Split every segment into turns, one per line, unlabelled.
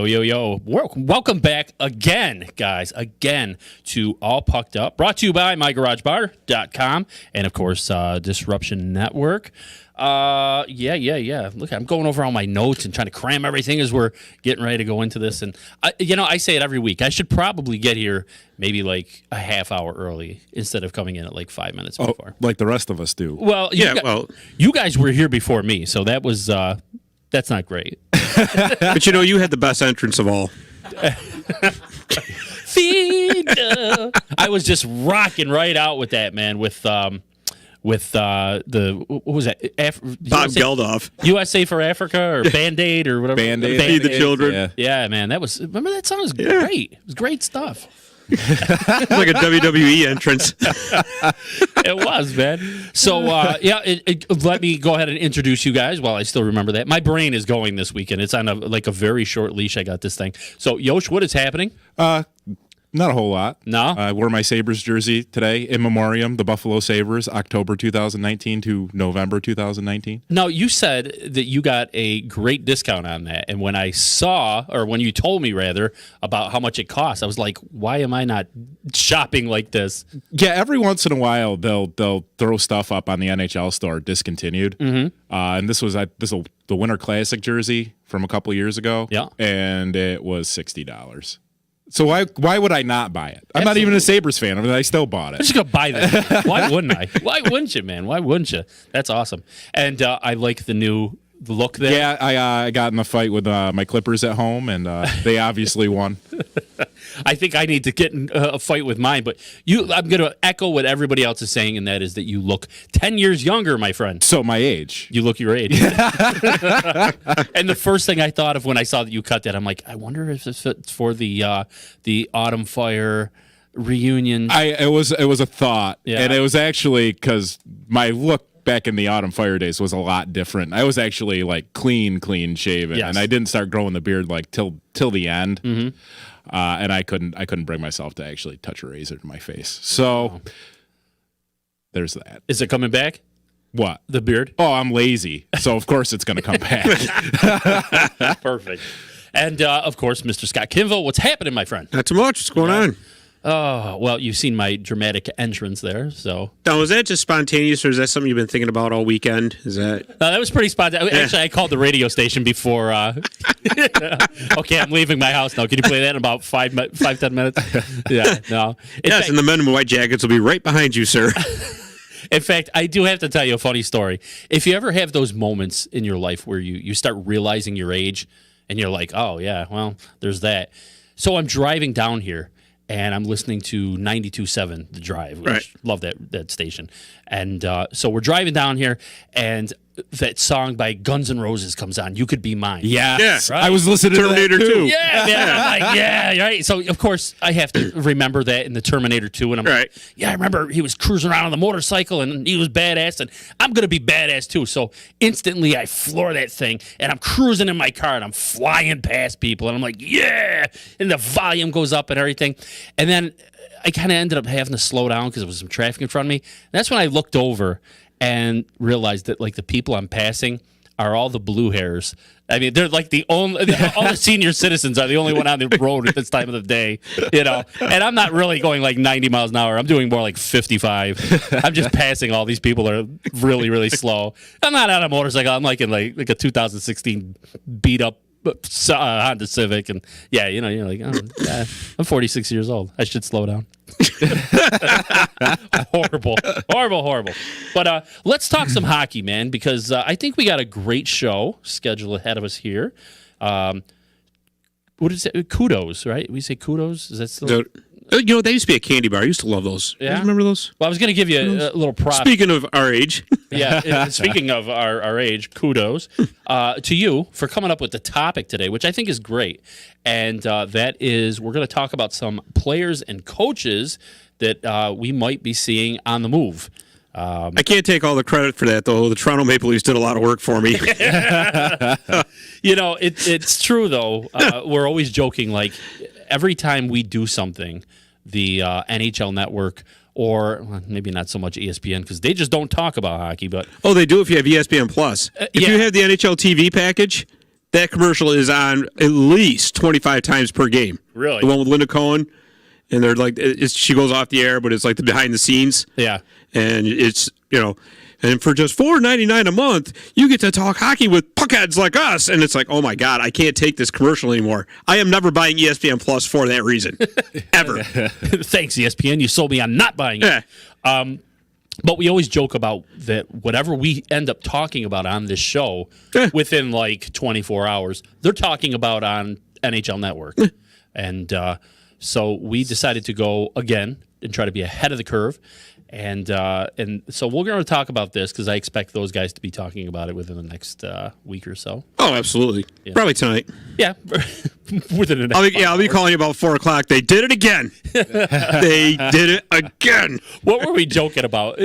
Yo. Welcome back again, guys, to All Pucked Up. Brought to you by MyGarageBar.com and, of course, Disruption Network. Yeah. Look, I'm going over all my notes and trying to cram everything as we're getting ready to go into this. And, I say it every week. I should probably get here maybe like a half hour early instead of coming in at like 5 minutes before.
Like the rest of us do.
Well, you guys were here before me, so that was that's not great.
But you had the best entrance of all.
I was just rocking right out with that, man. With the what was that?
Bob Geldof.
USA for Africa or Band-Aid or whatever.
Band-Aid.
Feed the children.
Yeah, man. Remember that song? It was great. It was great stuff.
Like a WWE entrance.
It was, man. So, let me go ahead and introduce you guys while I still remember that. My brain is going this weekend. It's on a very short leash. I got this thing. So, Yosh, what is happening?
Not a whole lot.
No?
I wore my Sabres jersey today, in memoriam, the Buffalo Sabres, October 2019 to November 2019.
Now, you said that you got a great discount on that. And when when you told me, rather, about how much it costs, I was like, why am I not shopping like this?
Yeah, every once in a while, they'll throw stuff up on the NHL store discontinued.
Mm-hmm.
And this was the Winter Classic jersey from a couple years ago.
Yeah.
And it was $60. So why would I not buy it? I'm not even a Sabres fan. I still bought it.
I'm just going to buy that. Why wouldn't I? Why wouldn't you, man? Why wouldn't you? That's awesome. And I like the look there.
Yeah, I got in a fight with my Clippers at home, and they obviously won.
I think I need to get in a fight with mine, but I'm going to echo what everybody else is saying, and that is that you look 10 years younger, my friend.
So my age.
You look your age. And the first thing I thought of when I saw that you cut that, I'm like, I wonder if it's for the Autumn Fire reunion.
It was a thought,
Yeah.
and it was actually because my look back in the Autumn Fire days was a lot different. I was actually like clean shaven,
Yes.
and I didn't start growing the beard like till the end.
Mm-hmm.
And I couldn't bring myself to actually touch a razor to my face. So there's that.
Is it coming back?
What?
The beard?
Oh, I'm lazy, so of course it's going to come back.
Perfect. And, of course, Mr. Scott Kinville, what's happening, my friend?
Not too much. What's going on?
Oh, well, you've seen my dramatic entrance there, so.
Now, was that just spontaneous, or is that something you've been thinking about all weekend? Is that?
No, that was pretty spontaneous. Actually, I called the radio station before. Okay, I'm leaving my house now. Can you play that in about 5-10 minutes? Yeah, no.
Yes, and the men in white jackets will be right behind you, sir.
In fact, I do have to tell you a funny story. If you ever have those moments in your life where you start realizing your age, and you're like, oh, yeah, well, there's that. So I'm driving down here, and I'm listening to 92.7 The Drive, which
right.
Love that station. And so we're driving down here, and that song by Guns N' Roses comes on, You Could Be Mine.
Yes,
right?
I was listening
Terminator
to that too.
2.
Yeah, man. I'm like, yeah, right. So, of course, I have to remember that in the Terminator 2. And I'm
right.
like, yeah, I remember he was cruising around on the motorcycle, and he was badass, and I'm going to be badass, too. So, instantly, I floor that thing, and I'm cruising in my car, and I'm flying past people, and I'm like, yeah! And the volume goes up and everything. And then I kind of ended up having to slow down because there was some traffic in front of me. And that's when I looked over and realized that, like, the people I'm passing are all the blue hairs. I mean, they're like all the senior citizens are the only one on the road at this time of the day, And I'm not really going like 90 miles an hour. I'm doing more like 55. I'm just passing all these people that are really, really slow. I'm not on a motorcycle. I'm like in like a 2016 beat up Honda Civic, and yeah, you're like, oh, yeah, I'm 46 years old. I should slow down. Horrible. But let's talk some hockey, man, because I think we got a great show scheduled ahead of us here. What is it? Kudos, right? We say kudos. Is that still?
That used to be a candy bar. I used to love those.
Yeah?
You remember those?
Well, I was going to give you a little prop.
Speaking of our age.
Yeah, speaking of our age, kudos to you for coming up with the topic today, which I think is great. And that is, we're going to talk about some players and coaches that we might be seeing on the move.
I can't take all the credit for that, though. The Toronto Maple Leafs did a lot of work for me.
It's true, though. We're always joking, like, every time we do something, the NHL Network, or maybe not so much ESPN, because they just don't talk about hockey. But
they do if you have ESPN Plus. If you have the NHL TV package, that commercial is on at least 25 times per game.
Really?
The one with Linda Cohen, and they're like, she goes off the air, but it's like the behind the scenes.
Yeah.
And it's, and for just $4.99 a month, you get to talk hockey with puckheads like us. And it's like, oh my God, I can't take this commercial anymore. I am never buying ESPN Plus for that reason. Ever.
Thanks, ESPN. You sold me on not buying it.
Yeah.
But we always joke about that whatever we end up talking about on this show within like 24 hours, they're talking about on NHL Network. And so we decided to go again and try to be ahead of the curve. And so we're going to talk about this because I expect those guys to be talking about it within the next week or so.
Oh, absolutely. Yeah. Probably tonight.
Yeah. Within the next
I'll be calling you about 4 o'clock. They did it again. They did it again.
What were we joking about?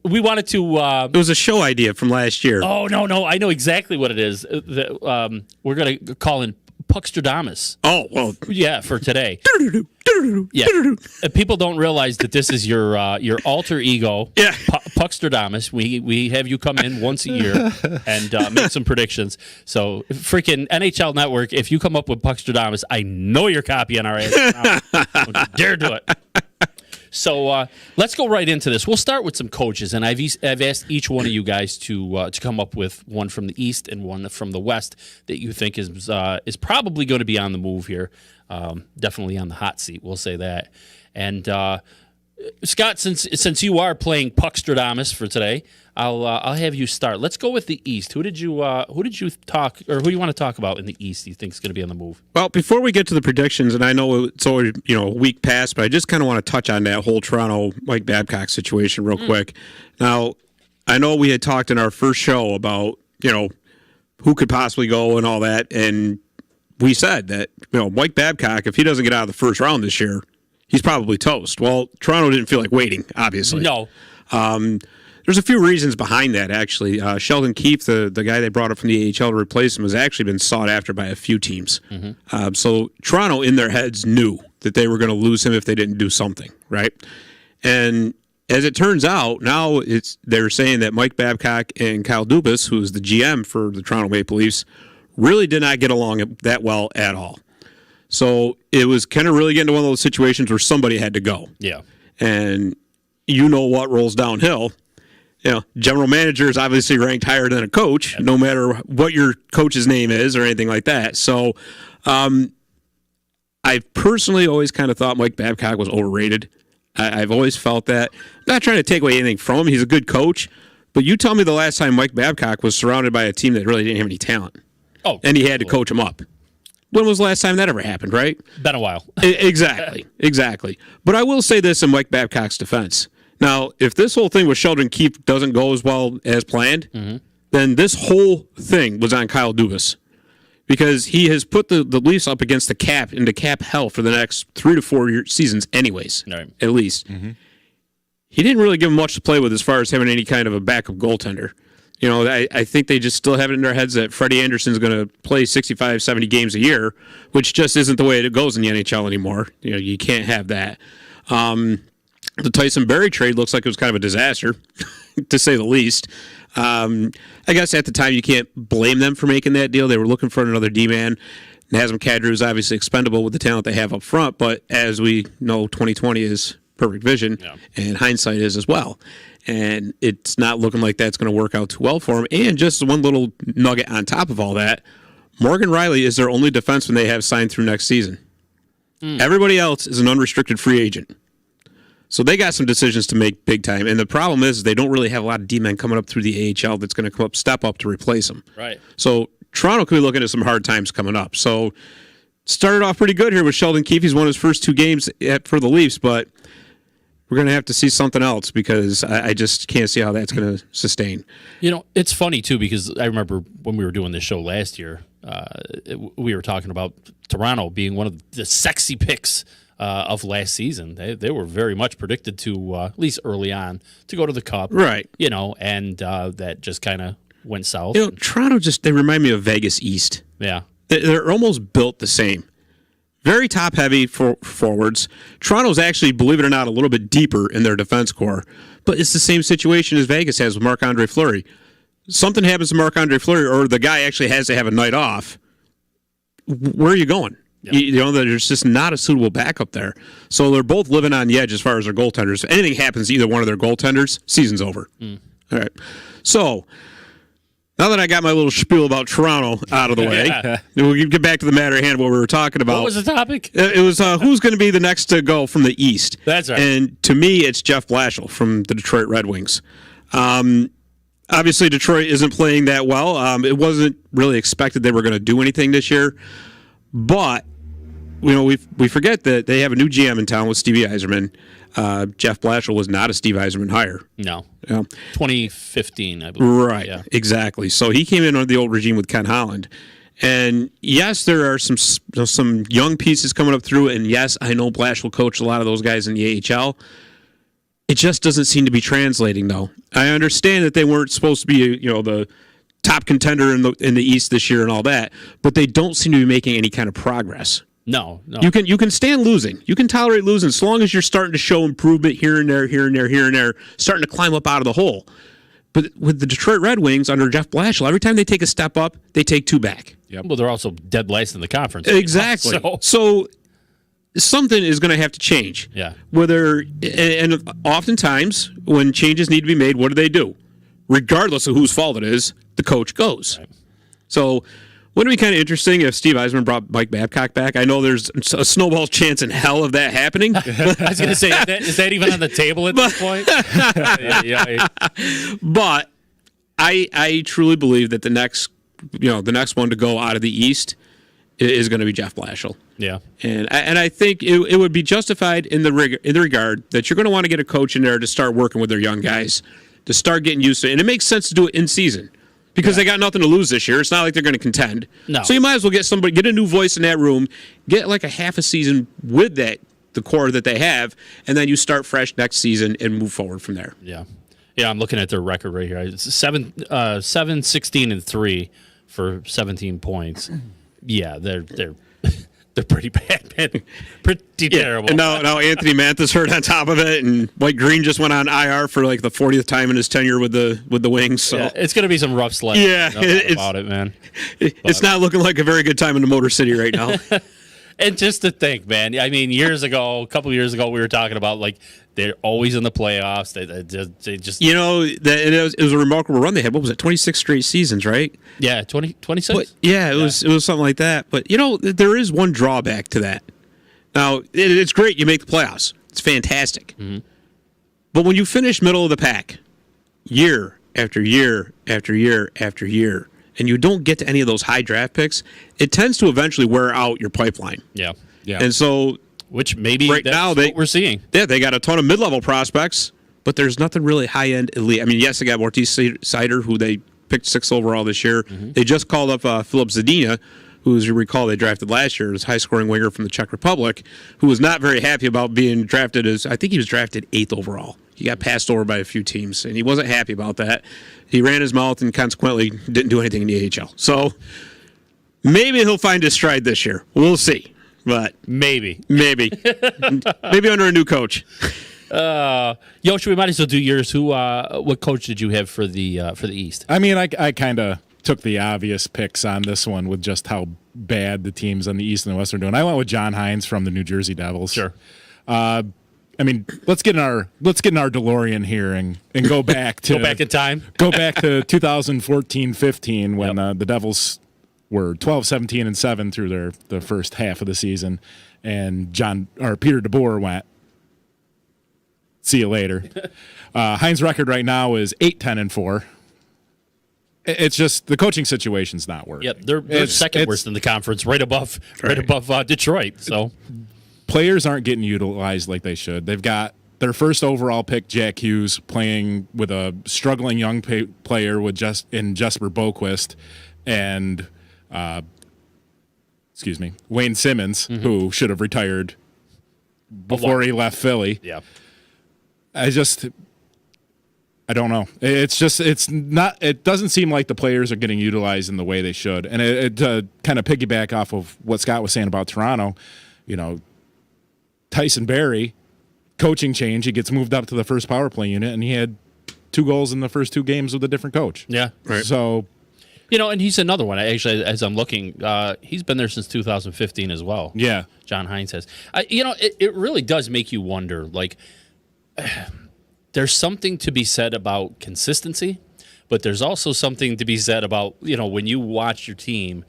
We wanted to...
it was a show idea from last year.
Oh, no. I know exactly what it is. We're going to call in Puckstradamus.
Oh, well.
Yeah, for today. Yeah. People don't realize that this is your alter ego, Puckstradamus. We have you come in once a year and make some predictions. So freaking NHL Network, if you come up with Puckstradamus, I know you're copying our ass. Don't you dare do it. So let's go right into this. We'll start with some coaches, and I've asked each one of you guys to come up with one from the East and one from the West that you think is probably going to be on the move here. Definitely on the hot seat, we'll say that. And Scott, since you are playing Puckstradamus for today, I'll have you start. Let's go with the East. Who did you talk, or who do you want to talk about in the East? You think is going to be on the move? Well,
before we get to the predictions, and I know it's always a week past, but I just kind of want to touch on that whole Toronto Mike Babcock situation real quick. Now, I know we had talked in our first show about who could possibly go and all that, and we said that Mike Babcock, if he doesn't get out of the first round this year, he's probably toast. Well, Toronto didn't feel like waiting, obviously.
No.
There's a few reasons behind that, actually. Sheldon Keefe, the guy they brought up from the AHL to replace him, has actually been sought after by a few teams. Mm-hmm. So Toronto, in their heads, knew that they were going to lose him if they didn't do something, right? And as it turns out, now they're saying that Mike Babcock and Kyle Dubas, who is the GM for the Toronto Maple Leafs, really did not get along that well at all. So it was kind of really getting to one of those situations where somebody had to go.
Yeah.
And what rolls downhill. General manager is obviously ranked higher than a coach, no matter what your coach's name is or anything like that. So I've personally always kind of thought Mike Babcock was overrated. I've always felt that. I'm not trying to take away anything from him. He's a good coach. But you tell me the last time Mike Babcock was surrounded by a team that really didn't have any talent.
Oh,
and he had to coach them up. When was the last time that ever happened, right?
Been a while.
Exactly. But I will say this in Mike Babcock's defense. Now, if this whole thing with Sheldon Keefe doesn't go as well as planned, then this whole thing was on Kyle Dubas. Because he has put the Leafs up against the cap, into cap hell for the next 3 to 4 seasons anyways, at least. Mm-hmm. He didn't really give them much to play with as far as having any kind of a backup goaltender. I think they just still have it in their heads that Freddie Anderson's going to play 65, 70 games a year, which just isn't the way it goes in the NHL anymore. You can't have that. The Tyson Berry trade looks like it was kind of a disaster, to say the least. I guess at the time you can't blame them for making that deal. They were looking for another D-man. Nazem Kadri is obviously expendable with the talent they have up front, but as we know, 2020 is perfect vision, and hindsight is as well. And it's not looking like that's going to work out too well for him. And just one little nugget on top of all that, Morgan Riley is their only defenseman they have signed through next season. Everybody else is an unrestricted free agent. So they got some decisions to make big time. And the problem is they don't really have a lot of D-men coming up through the AHL that's going to step up to replace them.
Right.
So Toronto could be looking at some hard times coming up. So started off pretty good here with Sheldon Keefe. He's won his first 2 games for the Leafs, but we're going to have to see something else because I just can't see how that's going to sustain.
It's funny, too, because I remember when we were doing this show last year, we were talking about Toronto being one of the sexy picks of last season. They were very much predicted to, at least early on, to go to the Cup.
Right.
And that just kind of went south.
Toronto they remind me of Vegas East.
Yeah.
They're almost built the same. Very top-heavy for forwards. Toronto's actually, believe it or not, a little bit deeper in their defense core. But it's the same situation as Vegas has with Marc-Andre Fleury. Something happens to Marc-Andre Fleury, or the guy actually has to have a night off, where are you going?
Yep.
You know, there's just not a suitable backup there. So they're both living on the edge as far as their goaltenders. If anything happens to either one of their goaltenders, season's over. All right. So now that I got my little spiel about Toronto out of the way, we'll get back to the matter at hand, what we were talking about.
What was the topic?
It was who's going to be the next to go from the East.
That's right.
And to me, it's Jeff Blashill from the Detroit Red Wings. Obviously, Detroit isn't playing that well. It wasn't really expected they were going to do anything this year. But, you know, we forget that they have a new GM in town with Stevie Yzerman. Jeff Blashill was not a Steve Yzerman hire.
No.
Yeah.
2015, I believe.
Right,
Yeah.
exactly. So he came in under the old regime with Ken Holland. And yes, there are some young pieces coming up through, and yes, I know Blashill coached a lot of those guys in the AHL. It just doesn't seem to be translating, though. I understand that they weren't supposed to be, you know, the top contender in the East this year and all that, but they don't seem to be making any kind of progress.
No.
You can stand losing. You can tolerate losing as long as you're starting to show improvement here and there, starting to climb up out of the hole. But with the Detroit Red Wings under Jeff Blashill, every time they take a step up, they take two back.
Yep. Well, they're also dead last in the conference.
Exactly. So something is going to have to change.
Yeah.
And oftentimes when changes need to be made, what do? Regardless of whose fault it is, the coach goes.
Right.
So wouldn't it be kind of interesting if Steve Yzerman brought Mike Babcock back? I know there's a snowball's chance in hell of that happening.
I was going to say, is that even on the table at this point? Yeah.
But I truly believe that the next one to go out of the East is going to be Jeff Blashill.
Yeah.
And I think it would be justified in the regard that you're going to want to get a coach in there to start working with their young guys, to start getting used to it. And it makes sense to do it in season because they got nothing to lose this year. It's not like they're going to contend.
No.
So you might as well get a new voice in that room, get like a half a season with the core that they have, and then you start fresh next season and move forward from there.
Yeah. Yeah, I'm looking at their record right here. It's 7-16-3 for 17 points. Yeah, they're pretty bad, man. Pretty terrible.
And now Anthony Manthis hurt on top of it, and Mike Green just went on IR for like the 40th time in his tenure with the Wings. So
yeah, it's going to be some rough sledding.
Yeah,
about it, man.
It's not looking like a very good time in the Motor City right now.
And just to think, man. I mean, a couple of years ago, we were talking about like they're always in the playoffs. They just
you know, it was a remarkable run they had. What was it? 26 straight seasons, right?
Yeah, 26.
But yeah, it was something like that. But you know, there is one drawback to that. Now, it's great you make the playoffs. It's fantastic. Mm-hmm. But when you finish middle of the pack, year after year after year after year, and you don't get to any of those high draft picks, it tends to eventually wear out your pipeline.
Yeah.
And so,
which maybe
right
that's
now
what we're seeing.
Yeah, they got a ton of mid-level prospects, but there's nothing really high-end elite. I mean, yes, they got Mortiz Sider, who they picked 6th overall this year. Mm-hmm. They just called up Filip Zadina, who, as you recall, they drafted last year as high-scoring winger from the Czech Republic, who was not very happy about being drafted I think he was drafted 8th overall. He got passed over by a few teams, and he wasn't happy about that. He ran his mouth and consequently didn't do anything in the AHL. So maybe he'll find his stride this year. We'll see. But
maybe
maybe under a new coach.
Yoshi, we might as well do yours. What coach did you have for the East?
I mean, I kind of took the obvious picks on this one with just how bad the teams on the East and the West are doing. I went with John Hines from the New Jersey Devils.
Sure.
I mean, let's get in our DeLorean here and go back to
go back in time.
Go back to 2014-15 when the Devils were 12-17-7 through the first half of the season, and Peter DeBoer went, see you later. Hines' record right now is 8-10-4. It's just the coaching situation's not working.
Yep, they're second worst in the conference, right above Detroit. So
players aren't getting utilized like they should. They've got their first overall pick, Jack Hughes, playing with a struggling young player in Jesper Boquist and Wayne Simmons, mm-hmm. who should have retired before he left Philly.
Yeah,
I don't know. It doesn't seem like the players are getting utilized in the way they should. And it kind of piggyback off of what Scott was saying about Toronto, you know, Tyson Barrie, coaching change, he gets moved up to the first power play unit, and he had 2 goals in the first 2 games with a different coach.
Yeah.
Right. So
And he's another one. Actually, as I'm looking, he's been there since 2015 as well.
Yeah.
John Hines has. It really does make you wonder. Like, there's something to be said about consistency, but there's also something to be said about, when you watch your team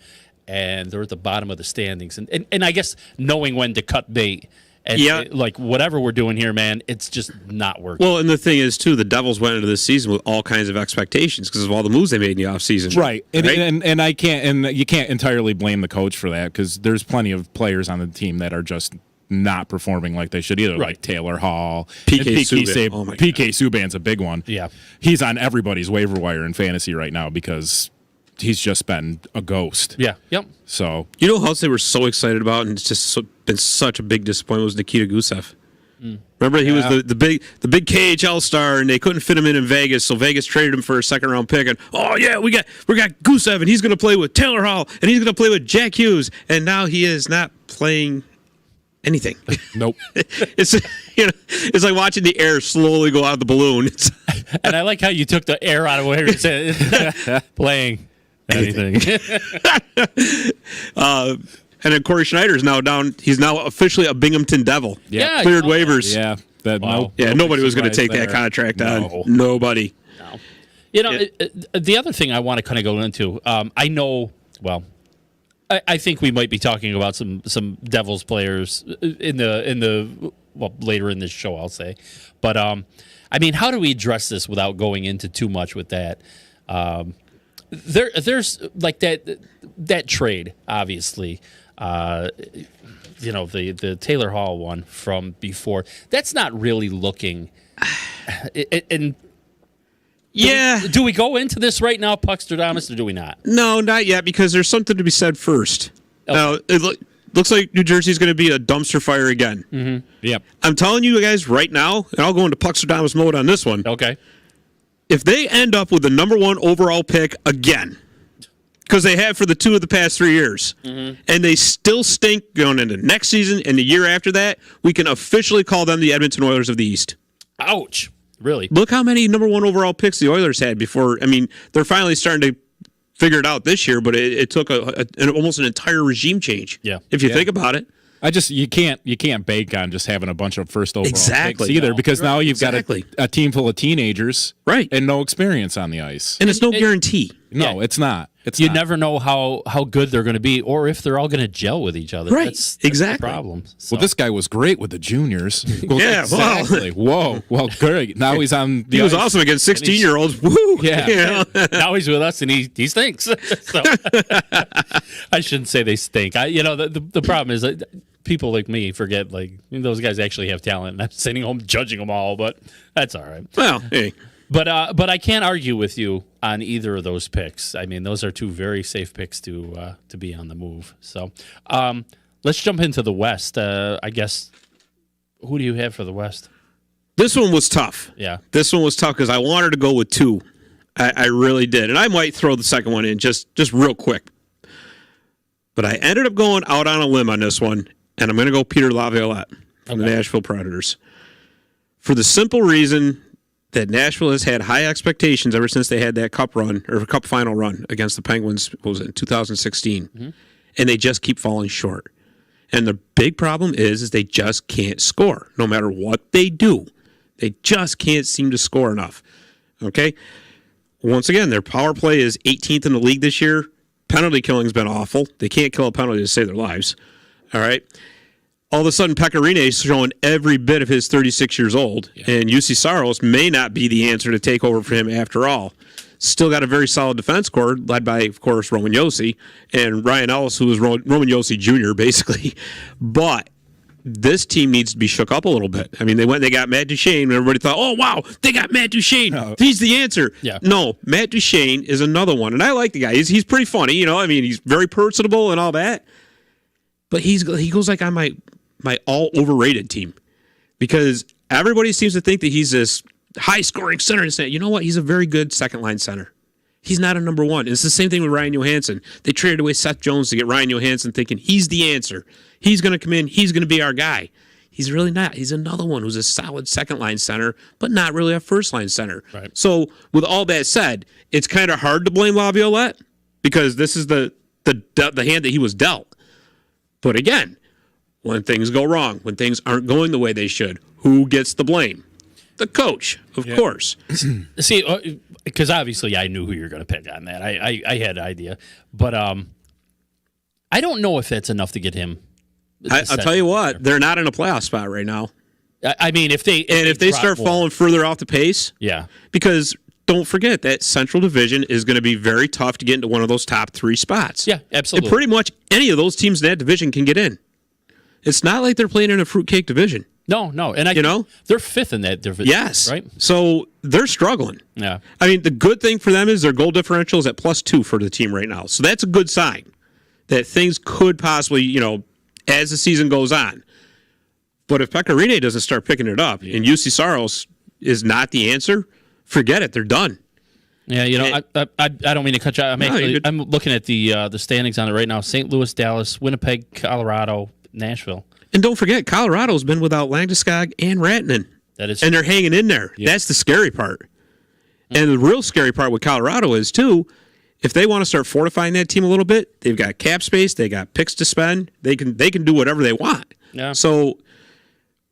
and they're at the bottom of the standings, and I guess knowing when to cut bait. And like whatever we're doing here, man, it's just not working.
Well, and the thing is, too, the Devils went into this season with all kinds of expectations because of all the moves they made in the offseason.
Right. And I can't, and you can't entirely blame the coach for that because there's plenty of players on the team that are just not performing like they should either.
Right.
Like Taylor Hall,
PK Subban.
PK Subban's a big one.
Yeah.
He's on everybody's waiver wire in fantasy right now because he's just been a ghost.
Yeah. Yep.
So
You know who else they were so excited about, and it's just been such a big disappointment, was Nikita Gusev. Remember, he was the big KHL star, and they couldn't fit him in Vegas, so Vegas traded him for a second-round pick. And we got Gusev, and he's going to play with Taylor Hall, and he's going to play with Jack Hughes, and now he is not playing anything.
Nope.
It's it's like watching the air slowly go out of the balloon.
And I like how you took the air out of where you said playing anything.
And then Corey Schneider's now down. He's now officially a Binghamton Devil.
Yeah,
Cleared waivers.
Yeah.
Wow.
Nobody was going to take that contract on. Nobody.
No. The other thing I want to kind of go into, I know, well, I think we might be talking about some Devils players in the later in this show, I'll say. But I mean, how do we address this without going into too much with that? There's like that trade, obviously. The Taylor Hall one from before. That's not really looking. Do we go into this right now, Puckstradamus, or do we not?
No, not yet, because there's something to be said first.
Okay.
Now, it looks like New Jersey's going to be a dumpster fire again.
Mm-hmm.
Yep.
I'm telling you guys right now, and I'll go into Puckstradamus mode on this one.
Okay.
If they end up with the number 1 overall pick again, because they have for the 2 of the past 3 years, and they still stink going into next season and the year after that, we can officially call them the Edmonton Oilers of the East.
Ouch. Really?
Look how many number 1 overall picks the Oilers had before. I mean, they're finally starting to figure it out this year, but it took almost an entire regime change.
Yeah.
If you think about it.
You can't bank on just having a bunch of first overall
Exactly.
picks either
No.
because now you've got
Exactly.
a team full of teenagers and no experience on the ice.
And it's no guarantee.
No,
Yeah.
it's not.
You never know how good they're going to be or if they're all going to gel with each other.
Right.
That's
Exactly.
the problem. So.
Well, this guy was great with the juniors.
Yeah,
exactly. Whoa. Well, great. Now he's on the
He was
ice.
awesome against 16-year-olds. Woo!
Yeah.
You know?
Now he's with us and he stinks. So, I shouldn't say they stink. The problem is that people like me forget those guys actually have talent, and I'm sitting home judging them all, but that's all right.
Well, hey.
But I can't argue with you on either of those picks. I mean, those are 2 very safe picks to be on the move. So let's jump into the West. I guess, who do you have for the West?
This one was tough.
Yeah.
This one was tough because I wanted to go with 2. I really did. And I might throw the second one in just real quick. But I ended up going out on a limb on this one, and I'm going to go Peter Laviolette from the Nashville Predators. For the simple reason that Nashville has had high expectations ever since they had that cup final run against the Penguins, what was it, in 2016. And they just keep falling short. And the big problem is they just can't score. No matter what they do, they just can't seem to score enough. Okay? Once again, their power play is 18th in the league this year. Penalty killing's been awful. They can't kill a penalty to save their lives. All right? All of a sudden, Pecorine is showing every bit of his 36 years old, and UC Saros may not be the answer to take over for him after all. Still got a very solid defense core, led by, of course, Roman Josi, and Ryan Ellis, who is Roman Josi Jr., basically. But this team needs to be shook up a little bit. I mean, they got Matt Duchene, and everybody thought, oh, wow, they got Matt Duchene. He's the answer.
Yeah.
No, Matt Duchene is another one, and I like the guy. He's pretty funny, I mean, he's very personable and all that. But he goes like on my all overrated team because everybody seems to think that he's this high scoring center and say, you know what? He's a very good second line center. He's not a number 1. And it's the same thing with Ryan Johansson. They traded away Seth Jones to get Ryan Johansson thinking he's the answer. He's going to come in. He's going to be our guy. He's really not. He's another one who's a solid second line center, but not really a first line center.
Right.
So with all that said, it's kind of hard to blame Laviolette because this is the hand that he was dealt. But again, when things go wrong, when things aren't going the way they should, who gets the blame? The coach, of course.
See, because obviously I knew who you were going to pick on that. I had an idea. But I don't know if that's enough to get him.
I'll tell you what, they're not in a playoff spot right now.
I mean, if they
start falling further off the pace,
yeah,
because don't forget that Central Division is going to be very tough to get into one of those top 3 spots.
Yeah, absolutely.
And pretty much any of those teams in that division can get in. It's not like they're playing in a fruitcake division.
No, and they're 5th in that division.
Yes,
right.
So they're struggling.
Yeah,
I mean, the good thing for them is their goal differential is at +2 for the team right now. So that's a good sign that things could possibly, as the season goes on. But if Pecorine doesn't start picking it up and UC Saros is not the answer, forget it. They're done.
Yeah, I don't mean to cut you out. I'm looking at the standings on it right now. St. Louis, Dallas, Winnipeg, Colorado, Nashville.
And don't forget, Colorado's been without Landeskog and Rantanen.
That is,
and they're hanging in there. Yep. That's the scary part. And the real scary part with Colorado is, too, if they want to start fortifying that team a little bit, they've got cap space, they got picks to spend, they can do whatever they want.
Yeah.
So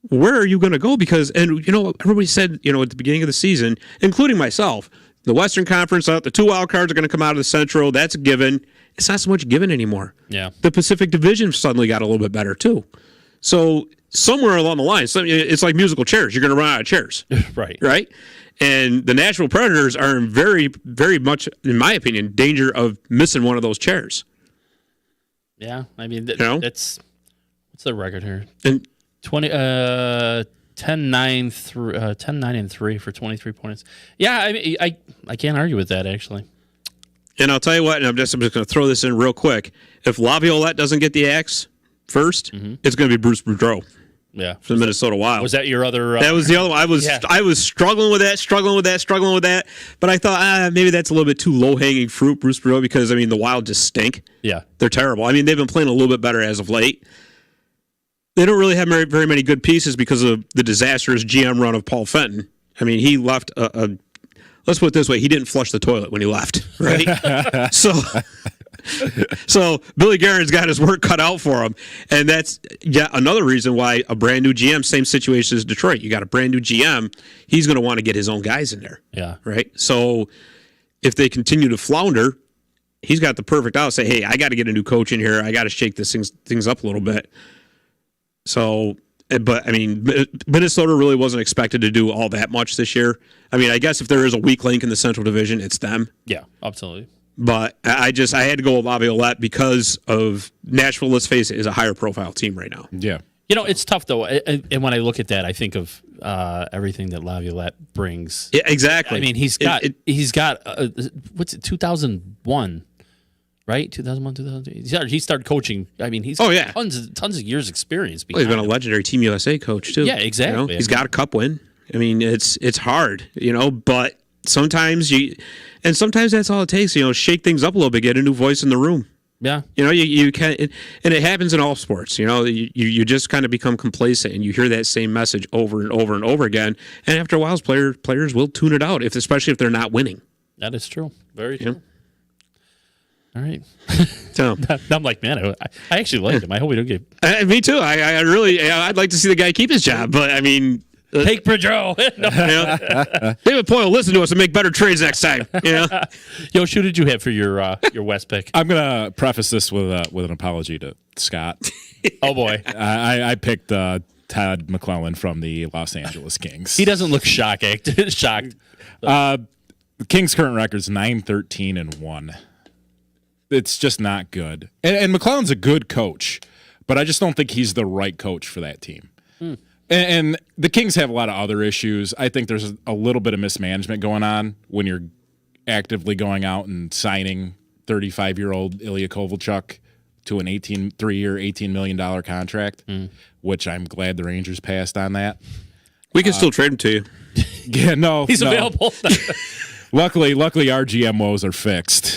where are you going to go? Because, and everybody said, at the beginning of the season, including myself, the Western Conference, the 2 wild cards are going to come out of the Central. That's a given. It's not so much given anymore.
Yeah.
The Pacific Division suddenly got a little bit better, too. So somewhere along the line, it's like musical chairs. You're going to run out of chairs. Right? And the Nashville Predators are in very, very much, in my opinion, danger of missing one of those chairs.
Yeah. I mean, that's what's the record here?
And
10-9-3 for 23 points. Yeah, I mean, I can't argue with that, actually.
And I'll tell you what, and I'm just going to throw this in real quick. If Laviolette doesn't get the axe first, it's going to be Bruce Boudreau.
Yeah,
for the Minnesota Wild.
Was that your other?
That was the other one. I was struggling with that. But I thought maybe that's a little bit too low hanging fruit, Bruce Boudreau, because the Wild just stink.
Yeah,
they're terrible. I mean, they've been playing a little bit better as of late. They don't really have very many good pieces because of the disastrous GM run of Paul Fenton. I mean, he left let's put it this way: he didn't flush the toilet when he left, right? So Billy Guerin's got his work cut out for him, and that's another reason why a brand new GM, same situation as Detroit. You got a brand new GM; he's going to want to get his own guys in there.
Yeah,
right. So if they continue to flounder, he's got the perfect out. Say, hey, I got to get a new coach in here. I got to shake things up a little bit. So, but I mean, Minnesota really wasn't expected to do all that much this year. I mean, I guess if there is a weak link in the Central Division, it's them.
Yeah, absolutely.
But I had to go with Laviolette because of Nashville, let's face it, is a higher profile team right now.
Yeah.
It's tough, though. And when I look at that, I think of everything that Laviolette brings.
Yeah, exactly.
I mean, he's got what's it, 2001, right? 2001, 2002. He started coaching. I mean, he's tons of years experience.
Well, he's been a legendary Team USA coach, too.
Yeah, exactly.
He's got a cup win. I mean, it's hard, but sometimes that's all it takes, shake things up a little bit, get a new voice in the room.
Yeah.
You can, and it happens in all sports, you just kind of become complacent and you hear that same message over and over and over again. And after a while, players will tune it out, especially if they're not winning.
That is true. Very true. All right.
So
I'm like, man, I actually like him. I hope we don't get.
Me too. I really, I'd like to see the guy keep his job, but I mean,
take Boudreau.
David Poyle, listen to us and make better trades next time.
Yoshi, who did you have for your West pick?
I'm gonna preface this with an apology to Scott.
Oh boy,
I picked Todd McClellan from the Los Angeles Kings.
He doesn't look shocked.
The Kings' current record's 9-13-1. It's just not good. And McClellan's a good coach, but I just don't think he's the right coach for that team. And the Kings have a lot of other issues. I think there's a little bit of mismanagement going on when you're actively going out and signing 35-year-old Ilya Kovalchuk to an 3-year, $18 million contract, which I'm glad the Rangers passed on that.
We can still trade him to you.
Yeah, no.
He's available.
Luckily, our GMOs are fixed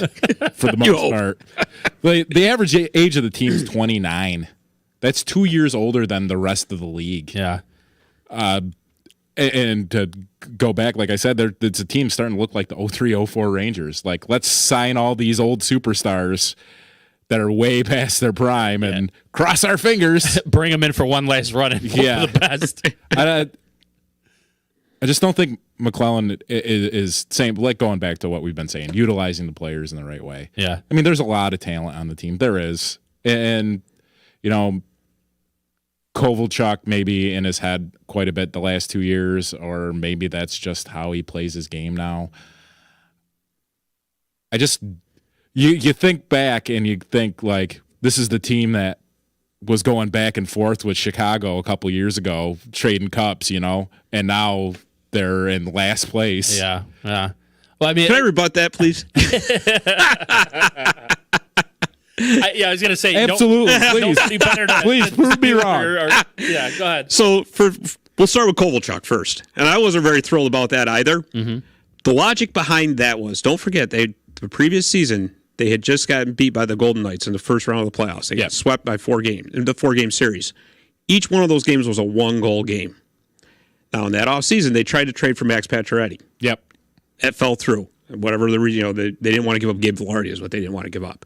for the most part. The average age of the team is 29. That's 2 years older than the rest of the league.
Yeah.
And to go back, like I said, it's a team starting to look like the 03-04 Rangers. Like, let's sign all these old superstars that are way past their prime and cross our fingers.
Bring them in for one last run and hope for the best.
I just don't think McClellan is saying, like, going back to what we've been saying, utilizing the players in the right way.
Yeah.
I mean, there's a lot of talent on the team. There is. And, you know, Kovalchuk maybe in his head quite a bit the last 2 years, or maybe that's just how he plays his game now. I just, you think back and you think, like, this is the team that was going back and forth with Chicago a couple years ago, trading cups, you know, and now they're in last place.
Yeah, yeah. Well, I mean,
Can I rebut that, please?
I was going to say,
Absolutely, please.
nobody better to
Please prove me wrong.
Yeah, go ahead.
So we'll start with Kovalchuk first, and I wasn't very thrilled about that either. Mm-hmm. The logic behind that was, don't forget, the previous season they had just gotten beat by the Golden Knights in the first round of the playoffs. They got swept by 4 games in the 4-game series. Each one of those games was a 1-goal game. Now in that offseason, they tried to trade for Max Pacioretty.
Yep.
That fell through. Whatever the reason, they didn't want to give up Gabe Velarde is what they didn't want to give up.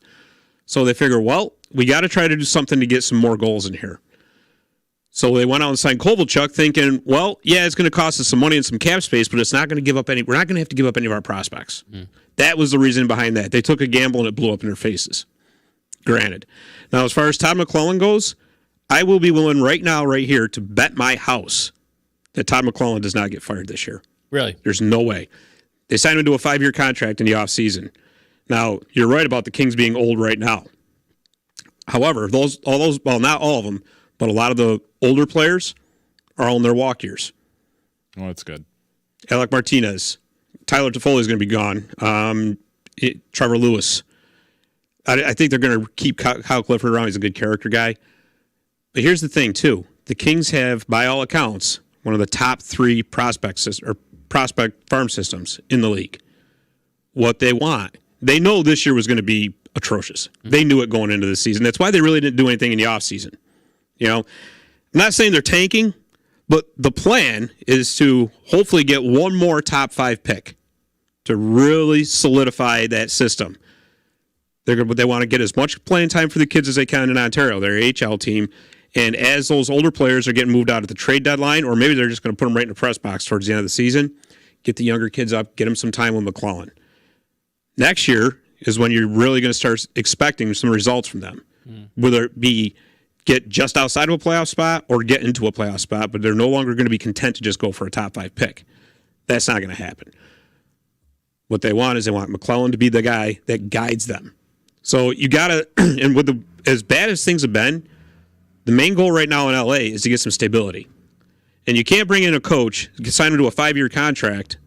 So they figure, well, we got to try to do something to get some more goals in here. So they went out and signed Kovalchuk, thinking, well, yeah, it's going to cost us some money and some cap space, but it's not going to give up any. We're not going to have to give up any of our prospects. That was the reason behind that. They took a gamble and it blew up in their faces. Granted. Now, as far as Todd McClellan goes, I will be willing right now, right here, to bet my house that Todd McClellan does not get fired this year.
Really?
There's no way. They signed him to a 5-year contract in the offseason. Now, you're right about the Kings being old right now. However, well, not all of them, but a lot of the older players are all in their walk years.
Oh, that's good.
Alec Martinez, Tyler Toffoli is going to be gone. Trevor Lewis. I think they're going to keep Kyle Clifford around. He's a good character guy. But here's the thing, too. The Kings have, by all accounts, one of the top 3 prospect farm systems in the league. What they want. They know this year was going to be atrocious. They knew it going into the season. That's why they really didn't do anything in the offseason. You know, I'm not saying they're tanking, but the plan is to hopefully get one more top 5 pick to really solidify that system. They want to get as much playing time for the kids as they can in Ontario, their AHL team. And as those older players are getting moved out at the trade deadline, or maybe they're just going to put them right in the press box towards the end of the season, get the younger kids up, get them some time with McClellan. Next year is when you're really going to start expecting some results from them, whether it be get just outside of a playoff spot or get into a playoff spot, but they're no longer going to be content to just go for a top 5 pick. That's not going to happen. What they want is they want McClellan to be the guy that guides them. So you got to, and with as bad as things have been, the main goal right now in LA is to get some stability. And you can't bring in a coach, sign him to a 5-year contract,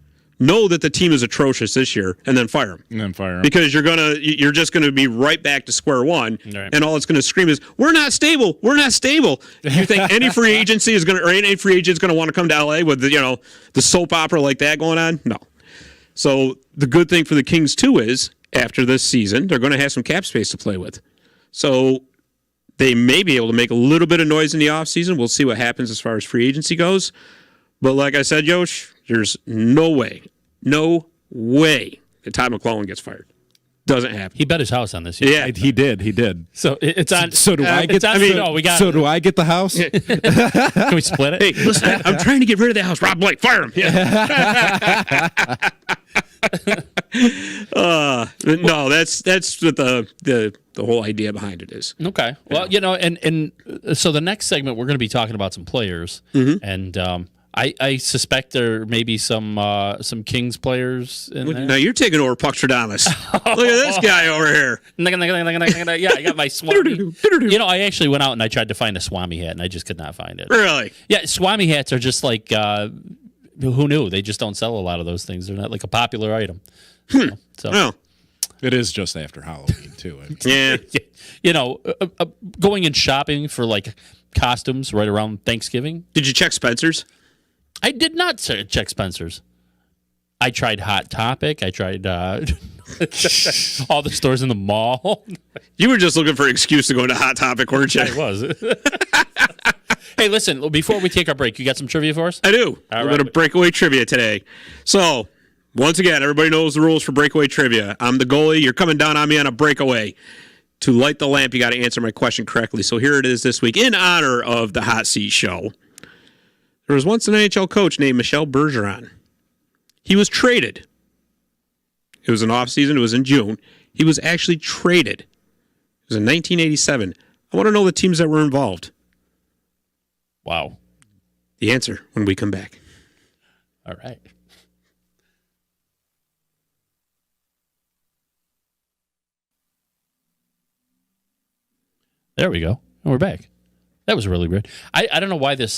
know that the team is atrocious this year, and then fire him. Because you're just gonna be right back to square one, and all it's gonna scream is, "We're not stable. We're not stable." You think any free agency is gonna, or any free agent is gonna want to come to LA with the soap opera like that going on? No. So the good thing for the Kings too is after this season, they're going to have some cap space to play with. So they may be able to make a little bit of noise in the offseason. We'll see what happens as far as free agency goes. But like I said, Yosh, there's no way that Todd McClellan gets fired. Doesn't happen.
He bet his house on this.
Yeah, he did.
So it's on.
So do I get?
We got.
So do I get the house?
Can we split it?
Hey, listen, I'm trying to get rid of that house. Rob Blake, fire him. No, that's what the whole idea behind it is.
Okay. Well, and so the next segment we're going to be talking about some players, and I suspect there may be some Kings players in there.
Now you're taking over Puck Stradamus. Look at this guy over here.
Yeah, I got my Swami. I actually went out and I tried to find a Swami hat, and I just could not find it.
Really?
Yeah, Swami hats are just like, who knew? They just don't sell a lot of those things. They're not like a popular item.
Well,
it is just after Halloween, too.
Yeah.
Going and shopping for like costumes right around Thanksgiving.
Did you check Spencer's?
I did not check Spencer's. I tried Hot Topic. I tried all the stores in the mall.
You were just looking for an excuse to go to Hot Topic, weren't you?
I was. Hey, listen, before we take our break, you got some trivia for us?
I do.
All
We're
right.
going to breakaway trivia today. So, once again, everybody knows the rules for breakaway trivia. I'm the goalie. You're coming down on me on a breakaway. To light the lamp, you got to answer my question correctly. So here it is this week. In honor of the Hot Seat Show, there was once an NHL coach named Michel Bergeron. He was traded. It was an offseason. It was in June. He was actually traded. It was in 1987. I want to know the teams that were involved.
Wow.
The answer when we come back.
All right. There we go. And we're back. That was really weird. I don't know why this,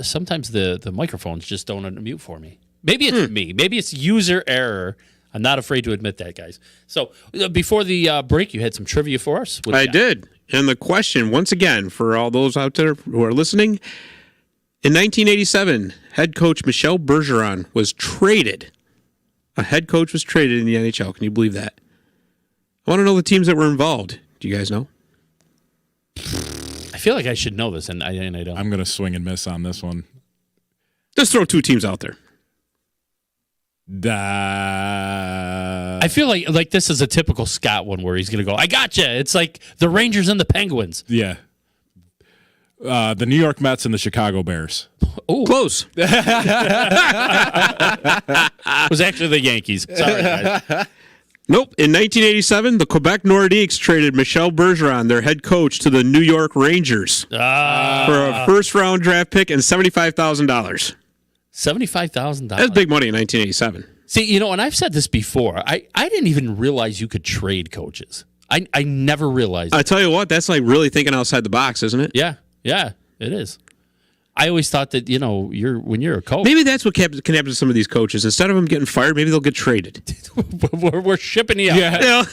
sometimes the microphones just don't unmute for me. Maybe it's me. Maybe it's user error. I'm not afraid to admit that, guys. So before the break, you had some trivia for us? What do you
I
got?
did. And the question, once again, for all those out there who are listening, in 1987, head coach Michel Bergeron was traded. A head coach was traded in the NHL. Can you believe that? I want to know the teams that were involved. Do you guys know?
I feel like I should know this, and I don't.
I'm going to swing and miss on this one.
Just throw two teams out there.
I feel like this is a typical Scott one where he's going to go, I gotcha. It's like the Rangers and the Penguins.
Yeah. The New York Mets and the Chicago Bears.
Oh,
Close.
it was actually the Yankees. Sorry, guys.
Nope. In 1987, the Quebec Nordiques traded Michel Bergeron, their head coach, to the New York Rangers for a first-round draft pick and $75,000.
$75,000.
That's big money in 1987.
See, and I've said this before. I didn't even realize you could trade coaches. I never realized
I
that.
tell you what, that's like really thinking outside the box, isn't it?
Yeah, it is. I always thought that, when you're a coach.
Maybe that's what can happen to some of these coaches. Instead of them getting fired, maybe they'll get traded.
we're shipping you out.
Yeah.
You know?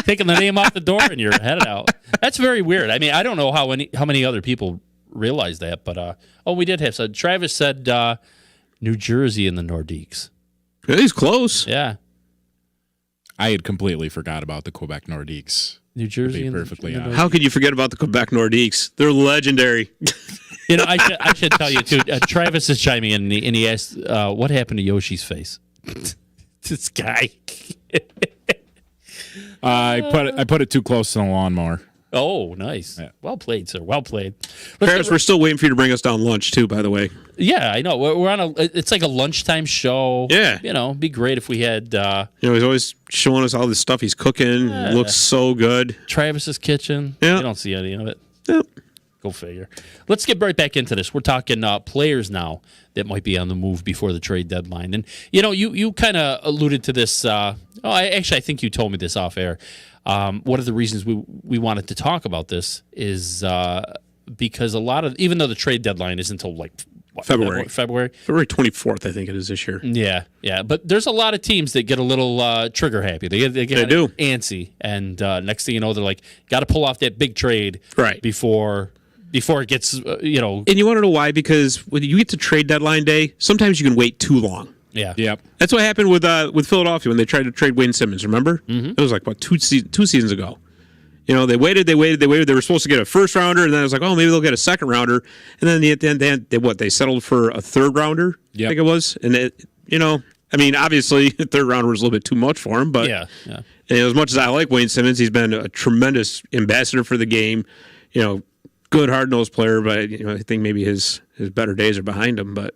Taking the name off the door and you're headed out. That's very weird. I mean, I don't know how many other people realize that, but we did have some. Travis said New Jersey and the Nordiques.
He's close.
Yeah.
I had completely forgot about the Quebec Nordiques.
New Jersey and
perfectly
the
honest.
How could you forget about the Quebec Nordiques? They're legendary.
I should tell you, too. Travis is chiming in, and he asked, what happened to Yoshi's face? This guy.
I put it too close to the lawnmower.
Oh, nice.
Yeah.
Well played, sir. Well played.
Paris, we're still waiting for you to bring us down lunch, too, by the way.
Yeah, I know. We're on it's like a lunchtime show.
Yeah.
It'd be great if we had
He's always showing us all the stuff he's cooking.
Yeah.
It looks so good.
Travis's kitchen.
Yeah.
You don't see any of it.
Yep.
Go figure. Let's get right back into this. We're talking players now that might be on the move before the trade deadline. And, you kind of alluded to this. I think you told me this off air. One of the reasons we wanted to talk about this is because even though the trade deadline is until
February 24th, I think it is this year.
Yeah. But there's a lot of teams that get a little trigger happy. They
do.
Antsy. And next thing you know, they're like, got to pull off that big trade
Right.
before it gets,
And you want to know why? Because when you get to trade deadline day, sometimes you can wait too long.
Yeah.
Yep.
That's what happened with Philadelphia when they tried to trade Wayne Simmons. Remember? Mm-hmm. It was like two seasons ago. They waited. They were supposed to get a first rounder, and then it was like, oh, maybe they'll get a second rounder. And then at the end, they settled for a third rounder.
Yep.
I think it was. And obviously, the third rounder was a little bit too much for him. But
Yeah.
and as much as I like Wayne Simmons, he's been a tremendous ambassador for the game. Good hard-nosed player, but I think maybe his better days are behind him. But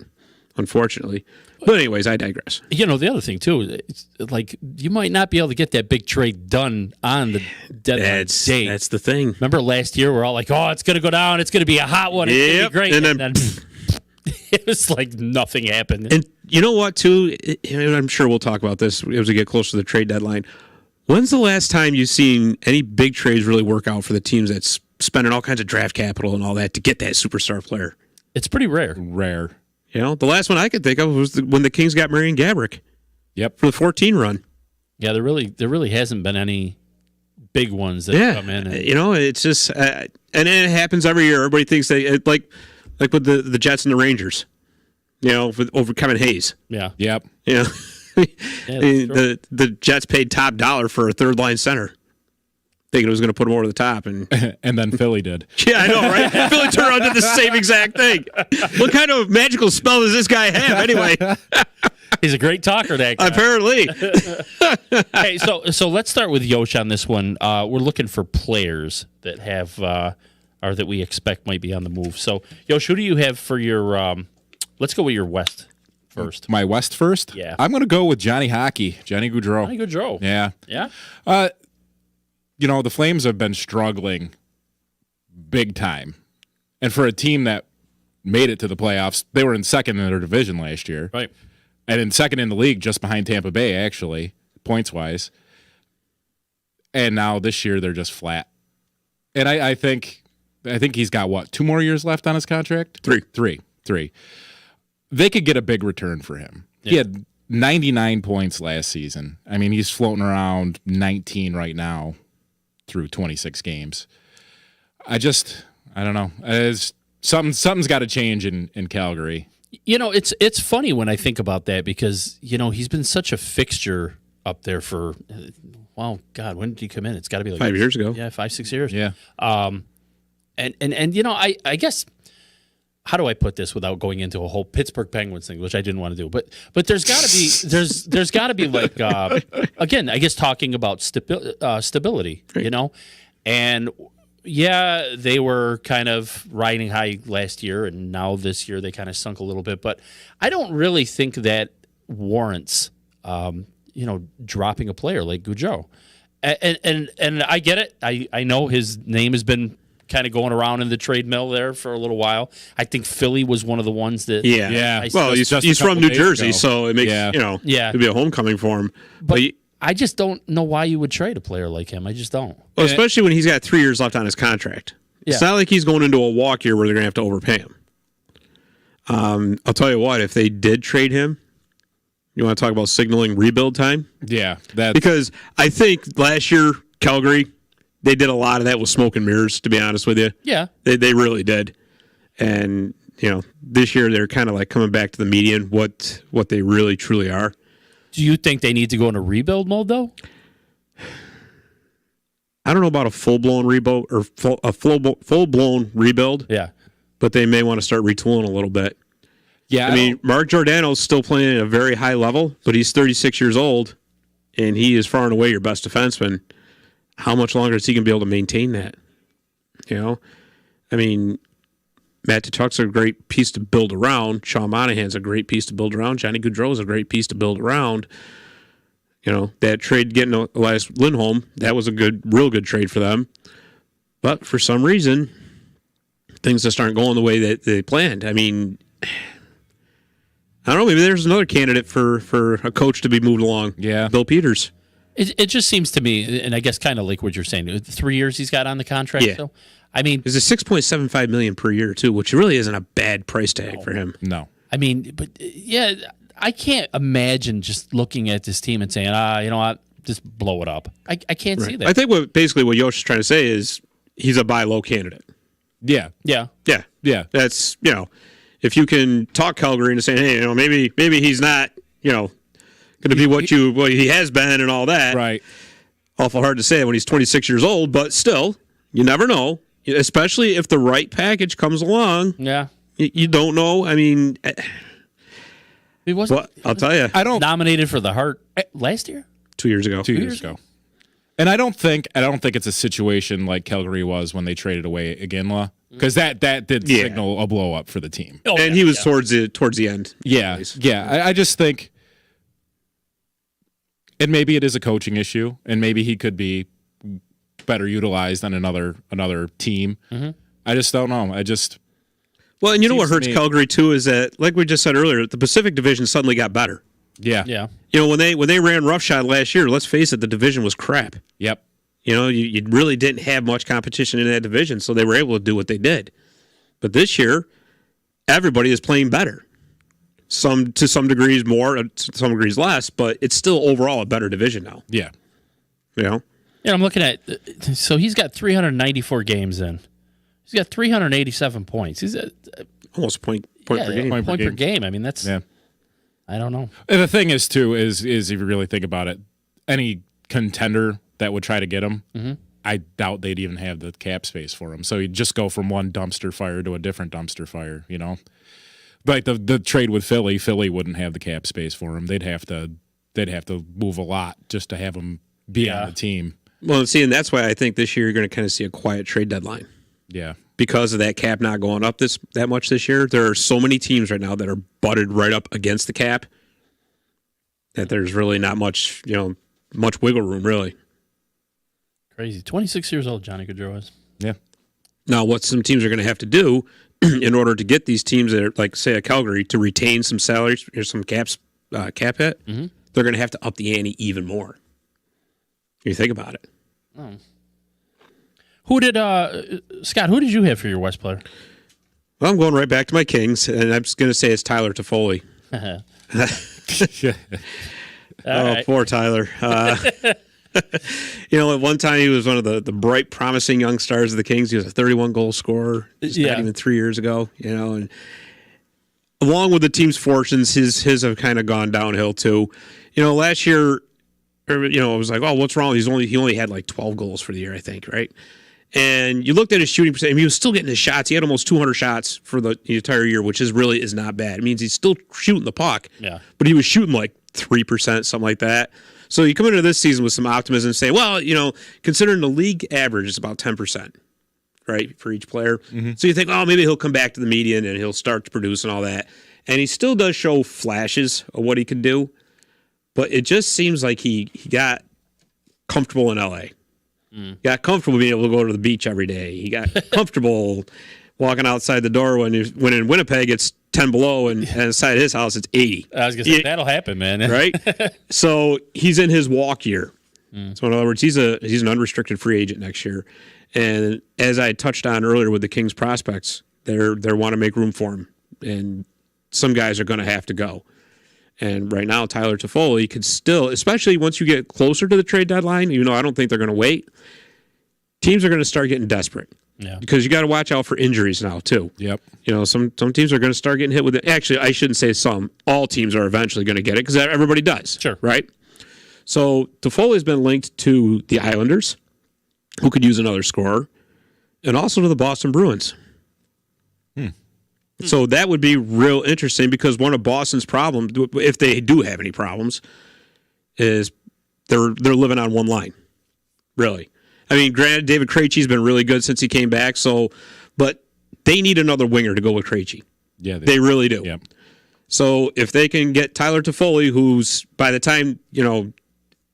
unfortunately. But anyways, I digress.
The other thing, too, it's like you might not be able to get that big trade done on the deadline date.
That's the thing.
Remember last year, we're all like, oh, it's going to go down. It's going to be a hot one. It's going to be great.
And
And
then-
then it was like nothing happened.
And you know what, too? I'm sure we'll talk about this as we get closer to the trade deadline. When's the last time you've seen any big trades really work out for the teams that's spending all kinds of draft capital and all that to get that superstar player?
It's pretty rare.
Rare.
The last one I could think of was when the Kings got Marion Gaborik.
Yep.
For the 14 run.
Yeah, there really hasn't been any big ones that come in. And,
It's just, and it happens every year. Everybody thinks like with the Jets and the Rangers, over Kevin Hayes.
yeah.
Yep.
Yeah, that's true.
The Jets paid top dollar for a third line center. thinking it was going to put him over the top. And
And then Philly did.
yeah, I know, right? Philly turned around and did the same exact thing. What kind of magical spell does this guy have anyway?
He's a great talker, that guy.
Apparently.
Hey, so let's start with Yosh on this one. We're looking for players that have or that we expect might be on the move. So, Yosh, who do you have for your? Let's go with your West first.
My West first?
Yeah.
I'm going to go with Johnny Hockey, Johnny Gaudreau.
Johnny Gaudreau.
Yeah.
Yeah.
You know, the Flames have been struggling big time. And for a team that made it to the playoffs, they were in second in their division last year.
Right.
And in second in the league, just behind Tampa Bay, actually, points-wise. And now this year, they're just flat. And I think he's got, what, 2 more years left on his contract? Three. They could get a big return for him. Yeah. He had 99 points last season. I mean, he's floating around 19 right now through 26 games. I don't know. Something's got to change in Calgary.
You know, it's funny when I think about that because, you know, he's been such a fixture up there for, well, God, when did he come in? It's got to be like
5 years ago.
Yeah, 5-6 years.
Yeah.
And you know, I guess, how do I put this without going into a whole Pittsburgh Penguins thing, which I didn't want to do, but there's got to be there's got to be like again, I guess talking about stability, you know, and yeah, they were kind of riding high last year, and now this year they kind of sunk a little bit, but I don't really think that warrants you know, dropping a player like Gaudreau. And I get it. I know his name has been kind of going around in the trade mill there for a little while. I think Philly was one of the ones that.
Yeah. Well, he's from New Jersey, so it makes it'd be a homecoming for him.
But I just don't know why you would trade a player like him. I just don't.
Well, especially when he's got 3 years left on his contract. It's not like he's going into a walk year where they're going to have to overpay him. I'll tell you what, if they did trade him, you want to talk about signaling rebuild time?
Yeah.
Because I think last year, Calgary, they did a lot of that with smoke and mirrors, to be honest with you.
Yeah.
They really did. And, you know, this year they're kind of like coming back to the median, what they really, truly are.
Do you think they need to go into rebuild mode, though?
I don't know about a full-blown rebuild or a full-blown rebuild.
Yeah.
But they may want to start retooling a little bit.
Yeah.
I mean, Mark Giordano's still playing at a very high level, but he's 36 years old, and he is far and away your best defenseman. How much longer is he going to be able to maintain that? You know? I mean, Matt Tkachuk's a great piece to build around. Sean Monahan's a great piece to build around. Johnny Gaudreau's a great piece to build around. You know, that trade getting Elias Lindholm, that was a real good trade for them. But for some reason, things just aren't going the way that they planned. I mean, I don't know, maybe there's another candidate for a coach to be moved along.
Yeah.
Bill Peters.
It just seems to me, and I guess kind of like what you're saying, 3 years he's got on the contract.
Yeah.
So, I mean,
there's a $6.75 million per year too, which really isn't a bad price tag for him.
No.
I mean, but yeah, I can't imagine just looking at this team and saying, you know what, just blow it up. I can't see that.
I think basically what Yosh is trying to say is he's a buy low candidate.
Yeah.
Yeah.
That's, you know, if you can talk Calgary into saying, hey, you know, maybe he's not, you know, going to be what he has been and all that.
Right.
Awful hard to say when he's 26 years old, but still, you never know, especially if the right package comes along.
Yeah.
You don't know. I mean,
He wasn't.
I'll tell you,
I don't
nominated for the Hart last year.
2 years ago.
2 years ago. And I don't think it's a situation like Calgary was when they traded away Iginla, because that did signal a blow up for the team.
Oh,
and he was towards the end.
Yeah, I just think, and maybe it is a coaching issue, and maybe he could be better utilized on another team. Mm-hmm. I just don't know.
Well, and you know what hurts Calgary too is that, like we just said earlier, the Pacific Division suddenly got better.
Yeah.
You know, when they ran roughshod last year, let's face it, the division was crap.
Yep.
You know, you really didn't have much competition in that division, so they were able to do what they did. But this year, everybody is playing better. Some to some degrees more, to some degrees less, but it's still overall a better division now.
Yeah.
You know?
Yeah, I'm looking at, so he's got 394 games in. He's got 387 points. He's at
almost a point per game.
Point per game. I mean, that's, I don't know.
And the thing is, too, is if you really think about it, any contender that would try to get him, I doubt they'd even have the cap space for him. So you'd just go from one dumpster fire to a different dumpster fire, you know? Like the trade with Philly wouldn't have the cap space for him. They'd have to move a lot just to have him be on the team.
Well, see, and that's why I think this year you're going to kind of see a quiet trade deadline.
Yeah.
Because of that cap not going up that much this year. There are so many teams right now that are butted right up against the cap that there's really not much, much wiggle room, really.
Crazy. 26 years old, Johnny Gaudreau is.
Yeah.
Now, what some teams are going to have to do in order to get these teams that are, like, say, a Calgary, to retain some salaries or some cap hit, they're going to have to up the ante even more. You think about it.
Oh. Who did Scott? Who did you have for your West player?
Well, I'm going right back to my Kings, and I'm just going to say it's Tyler Toffoli.
Right.
Poor Tyler. At one time he was one of the bright, promising young stars of the Kings. He was a 31-goal scorer not even 3 years ago. And along with the team's fortunes, his have kind of gone downhill too. Last year, it was like, oh, what's wrong? He only had like 12 goals for the year, I think, right? And you looked at his shooting percentage. He was still getting his shots. He had almost 200 shots for the entire year, which is not bad. It means he's still shooting the puck.
Yeah.
But he was shooting like 3%, something like that. So you come into this season with some optimism and say, well, considering the league average is about 10%, right, for each player. Mm-hmm. So you think, oh, maybe he'll come back to the median and he'll start to produce and all that. And he still does show flashes of what he can do. But it just seems like he got comfortable in L.A. Got comfortable being able to go to the beach every day. He got comfortable walking outside the door when in Winnipeg it's 10 below and inside his house it's 80.
I was going to say, that'll happen, man.
Right? So he's in his walk year. So in other words, he's an unrestricted free agent next year. And as I touched on earlier with the Kings prospects, they want to make room for him. And some guys are going to have to go. And right now, Tyler Toffoli could still, especially once you get closer to the trade deadline, even though I don't think they're going to wait, teams are going to start getting desperate.
Yeah.
Because you got to watch out for injuries now, too.
Yep.
Some teams are going to start getting hit with it. Actually, I shouldn't say some. All teams are eventually going to get it because everybody does.
Sure.
Right? So Toffoli has been linked to the Islanders, who could use another scorer, and also to the Boston Bruins. So that would be real interesting because one of Boston's problems, if they do have any problems, is they're living on one line. Really. I mean, granted, David Krejci's been really good since he came back, but they need another winger to go with Krejci.
Yeah,
they really do.
Yep.
So if they can get Tyler Toffoli, who's by the time,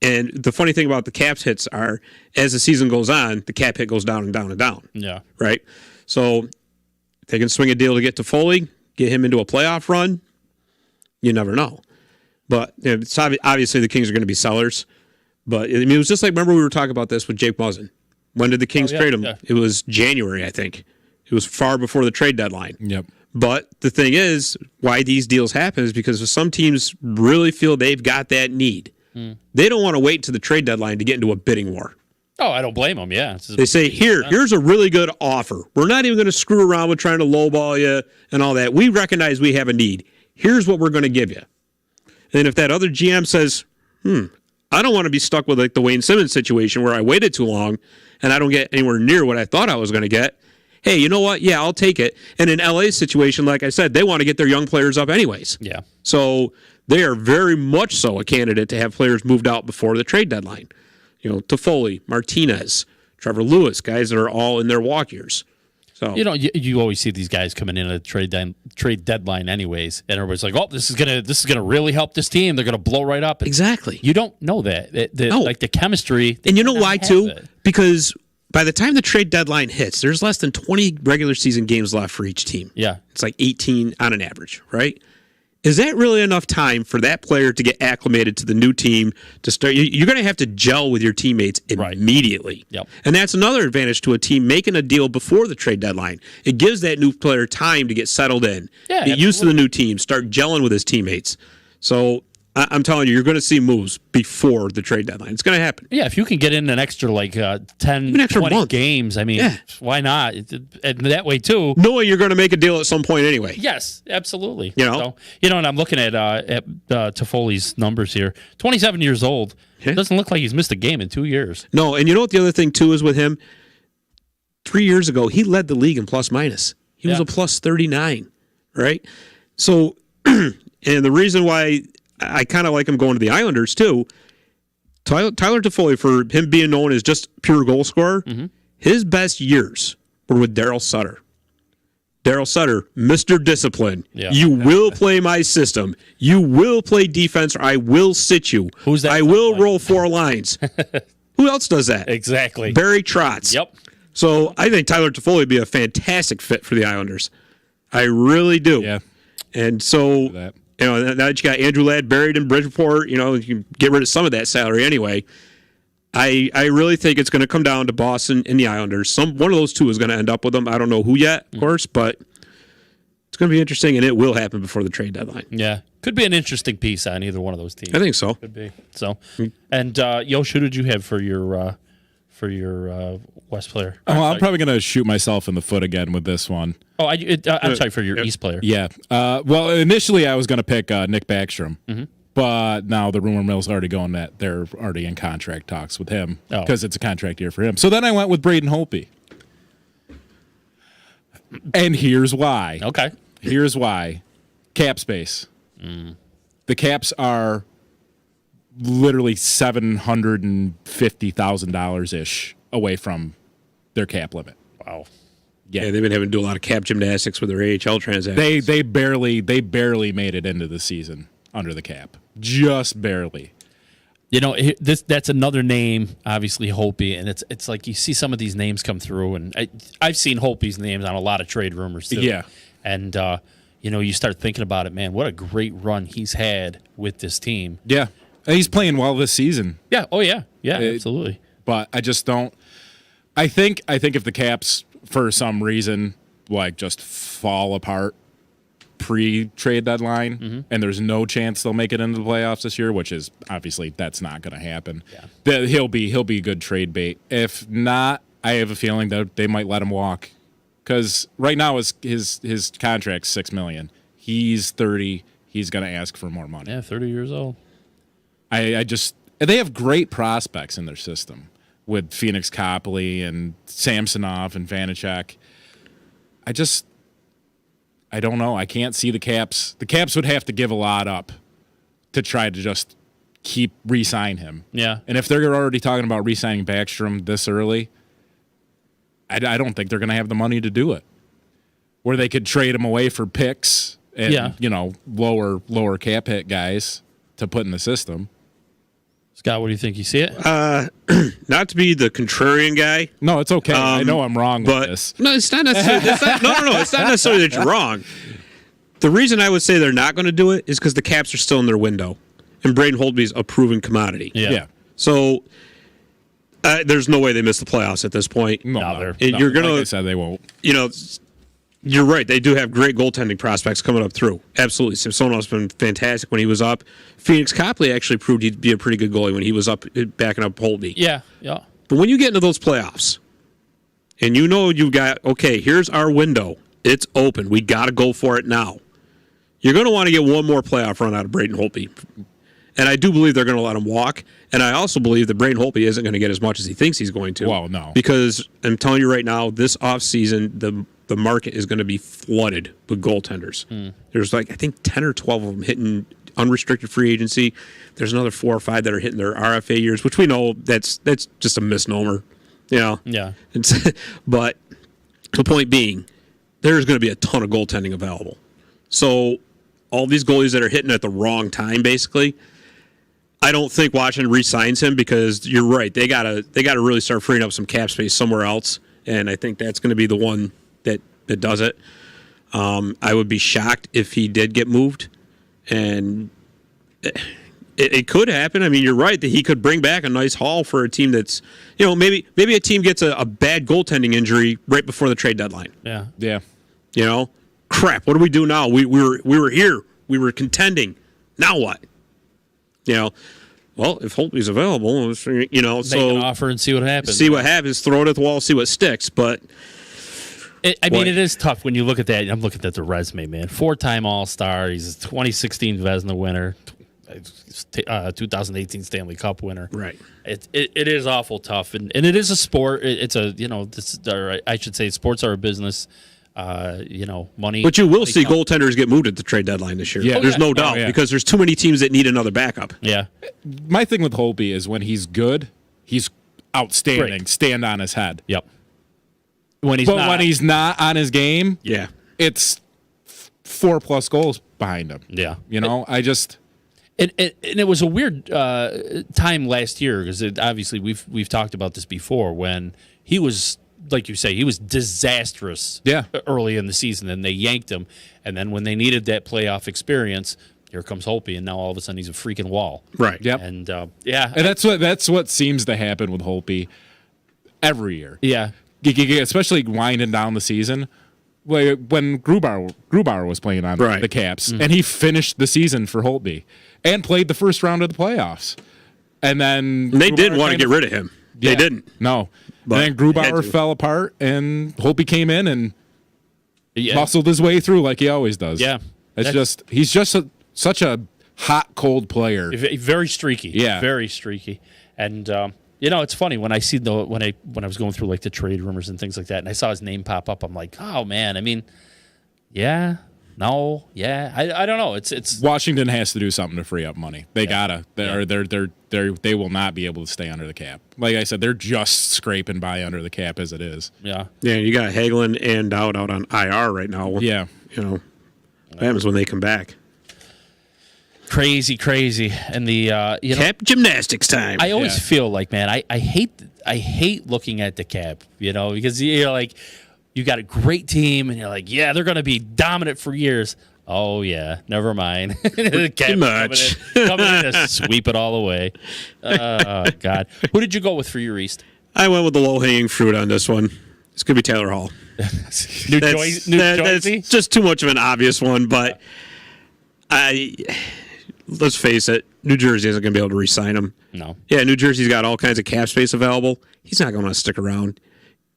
and the funny thing about the cap hits are, as the season goes on, the cap hit goes down and down and down.
Yeah.
Right? So if they can swing a deal to get Toffoli, get him into a playoff run, you never know. But it's obviously the Kings are going to be sellers. But it was just like, remember we were talking about this with Jake Muzzin. When did the Kings trade him? Yeah. It was January, I think. It was far before the trade deadline.
Yep.
But the thing is, why these deals happen is because some teams really feel they've got that need. They don't want to wait to the trade deadline to get into a bidding war.
Oh, I don't blame them, yeah.
They say, here's a really good offer. We're not even going to screw around with trying to lowball you and all that. We recognize we have a need. Here's what we're going to give you. And if that other GM says, I don't want to be stuck with like the Wayne Simmons situation where I waited too long and I don't get anywhere near what I thought I was going to get, hey, you know what? Yeah, I'll take it. And in LA's situation, like I said, they want to get their young players up anyways.
Yeah.
So they are very much so a candidate to have players moved out before the trade deadline. Toffoli, Martinez, Trevor Lewis, guys that are all in their walk years. So
you always see these guys coming in at a trade deadline anyways, and everybody's like, "Oh, this is gonna really help this team. They're gonna blow right up."
Exactly.
You don't know that. No. Like the chemistry,
and you know why too? Because by the time the trade deadline hits, there's less than 20 regular season games left for each team.
Yeah,
it's like 18 on an average, right? Is that really enough time for that player to get acclimated to the new team to start? You're going to have to gel with your teammates immediately.
Yep.
And that's another advantage to a team making a deal before the trade deadline. It gives that new player time to get settled in, get used to the new team, start gelling with his teammates. So I'm telling you, you're going to see moves before the trade deadline. It's going to happen.
Yeah, if you can get in an extra 10,
extra
20
month.
games, I mean, why not? And that way too.
Knowing you're going to make a deal at some point anyway.
Yes, absolutely.
So,
and I'm looking at Toffoli's numbers here. 27 years old.
Yeah.
Doesn't look like he's missed a game in 2 years.
No, and you know what the other thing too is with him? 3 years ago, he led the league in plus minus. He was a plus 39, right? So, and the reason why I kind of like him going to the Islanders too, Tyler Toffoli, for him being known as just pure goal scorer, his best years were with Daryl Sutter. Daryl Sutter, Mr. Discipline. Yeah. You will play my system. You will play defense, or I will sit you.
Who's that?
I will roll 4 lines. Who else does that?
Exactly.
Barry Trotz.
Yep.
So I think Tyler Toffoli would be a fantastic fit for the Islanders. I really do.
Yeah.
And so, now that you got Andrew Ladd buried in Bridgeport, you can get rid of some of that salary anyway. I really think it's going to come down to Boston and the Islanders. One of those two is going to end up with them. I don't know who yet, of course, but it's going to be interesting, and it will happen before the trade deadline.
Yeah. Could be an interesting piece on either one of those teams.
I think so.
Could be. So, and Yoshi, who did you have for your West player?
Well, I'm probably going to shoot myself in the foot again with this one.
Oh, I'm sorry, for your East player.
Yeah. Well, initially I was going to pick Nick Backstrom, but now the rumor mill's already going that they're already in contract talks with him because it's a contract year for him. So then I went with Braden Holtby. And here's why.
Okay.
Here's why. Cap space. The Caps are literally $750,000 ish away from their cap limit.
Wow.
Yeah, they've been having to do a lot of cap gymnastics with their AHL transactions.
They barely made it into the season under the cap, just barely.
That's another name, obviously Holtby, and it's like you see some of these names come through, and I've seen Holtby's names on a lot of trade rumors too.
Yeah,
and you start thinking about it, man. What a great run he's had with this team.
Yeah, and he's playing well this season.
Yeah. Oh yeah. Yeah. Absolutely.
But I just don't. I think if the Caps, for some reason, just fall apart pre-trade deadline, and there's no chance they'll make it into the playoffs this year, which is obviously that's not going to happen. Yeah. He'll be good trade bait. If not, I have a feeling that they might let him walk, because right now his contract's $6 million. He's 30. He's going to ask for more money.
Yeah, 30 years old.
They have great prospects in their system with Phoenix Copley and Samsonov and Vanacek. I don't know. I can't see the Caps. The Caps would have to give a lot up to try to just keep re-sign him.
Yeah.
And if they're already talking about re-signing Backstrom this early, I don't think they're going to have the money to do it. Where they could trade him away for picks and lower cap hit guys to put in the system.
Scott, what do you think? You see it?
Not to be the contrarian guy.
No, it's okay. I know I'm wrong with this.
No, it's not necessarily. No. It's not necessarily that you're wrong. The reason I would say they're not going to do it is because the Caps are still in their window, and Braden Holtby's a proven commodity.
Yeah.
So there's no way they miss the playoffs at this point.
No,
you're gonna.
Like I said, they won't.
You're right. They do have great goaltending prospects coming up through. Absolutely. Samsonov's been fantastic when he was up. Phoenix Copley actually proved he'd be a pretty good goalie when he was up backing up Holtby.
Yeah.
But when you get into those playoffs, and you've got, okay, here's our window. It's open. We got to go for it now. You're going to want to get one more playoff run out of Braden Holtby. And I do believe they're going to let him walk. And I also believe that Braden Holtby isn't going to get as much as he thinks he's going to.
Well, no.
Because I'm telling you right now, this offseason, the market is going to be flooded with goaltenders. There's I think 10 or 12 of them hitting unrestricted free agency. There's another 4 or 5 that are hitting their RFA years, which we know that's just a misnomer. Yeah. But the point being, there's going to be a ton of goaltending available. So all these goalies that are hitting at the wrong time, basically, I don't think Washington re-signs him, because you're right. They gotta really start freeing up some cap space somewhere else, and I think that's going to be the one that does it. I would be shocked if he did get moved, and it could happen. I mean, you're right that he could bring back a nice haul for a team that's, maybe a team gets a bad goaltending injury right before the trade deadline.
Yeah.
Crap. What do we do now? We were here. We were contending. Now what? Well, if Holtby's available,
Make an offer and see what happens.
See what happens, throw it at the wall, see what sticks. But
it is tough when you look at that. I'm looking at the resume, man. 4-time All-Star. He's a 2016 Vezina winner, 2018 Stanley Cup winner.
Right.
It is awful tough, and it is a sport. It's a I should say sports are a business. Money.
But you will see goaltenders get moved at the trade deadline this year.
Yeah.
There's no doubt because there's too many teams that need another backup.
Yeah.
My thing with Holtby is when he's good, he's outstanding.
Great.
Stand on his head.
Yep. When he's
not on his game,
Yeah.
it's 4+ goals behind him.
Yeah.
I just.
And it was a weird time last year because obviously we've talked about this before when he was, like you say, he was disastrous early in the season, and they yanked him. And then when they needed that playoff experience, here comes Holtby, and now all of a sudden he's a freaking wall.
Right.
Yep.
And
and that's what seems to happen with Holtby every year.
Yeah.
Especially winding down the season. When Grubauer was playing on the Caps, and he finished the season for Holtby and played the first round of the playoffs. And then
they did want to get rid of him. They didn't.
No.
But
and then Grubauer fell apart, and Holtby came in and muscled his way through like he always does.
Yeah.
He's just such a hot, cold player.
Very streaky.
Yeah.
Very streaky. And it's funny when I see when I was going through like the trade rumors and things like that, and I saw his name pop up. I'm like, oh man. I mean, I don't know. It's
Washington has to do something to free up money. They gotta. They will not be able to stay under the cap. Like I said, they're just scraping by under the cap as it is.
Yeah.
Yeah. You got Hagelin and Dowd out on IR right now.
Yeah.
What happens when they come back?
Crazy, and the
cap gymnastics time.
I always feel like, man, I hate looking at the cap, because you're like, you got a great team, and you're like, yeah, they're going to be dominant for years. Oh yeah, never mind. The cap
much.
coming in to sweep it all away. Oh God, who did you go with for your East?
I went with the low hanging fruit on this one. It's going to be Taylor Hall.
New Jersey.
That's just too much of an obvious one, but let's face it, New Jersey isn't going to be able to re-sign him.
No.
Yeah, New Jersey's got all kinds of cap space available. He's not going to stick around.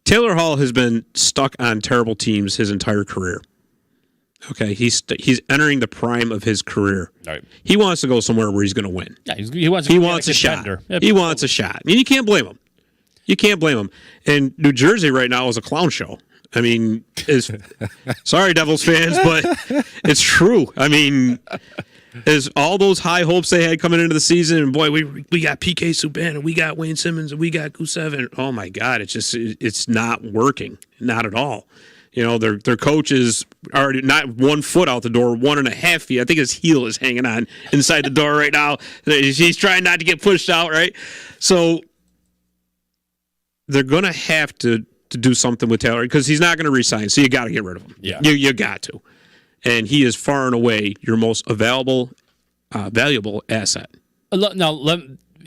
Taylor Hall has been stuck on terrible teams his entire career. Okay, he's entering the prime of his career.
Right.
He wants to go somewhere where he's going to win.
Yeah, he wants
a shot. He wants a shot. And you can't blame him. You can't blame him. And New Jersey right now is a clown show. I mean, sorry, Devils fans, but it's true. I mean, is all those high hopes they had coming into the season, and boy, we got PK Subban, and we got Wayne Simmons, and we got Gusev, and oh my God, it's not working, not at all. Their coach is already not 1 foot out the door, 1.5 feet. I think his heel is hanging on inside the door right now. He's trying not to get pushed out, right? So they're going to have to do something with Taylor because he's not going to resign. So you got to get rid of him.
Yeah,
you got to. And he is far and away your most valuable asset.
Now,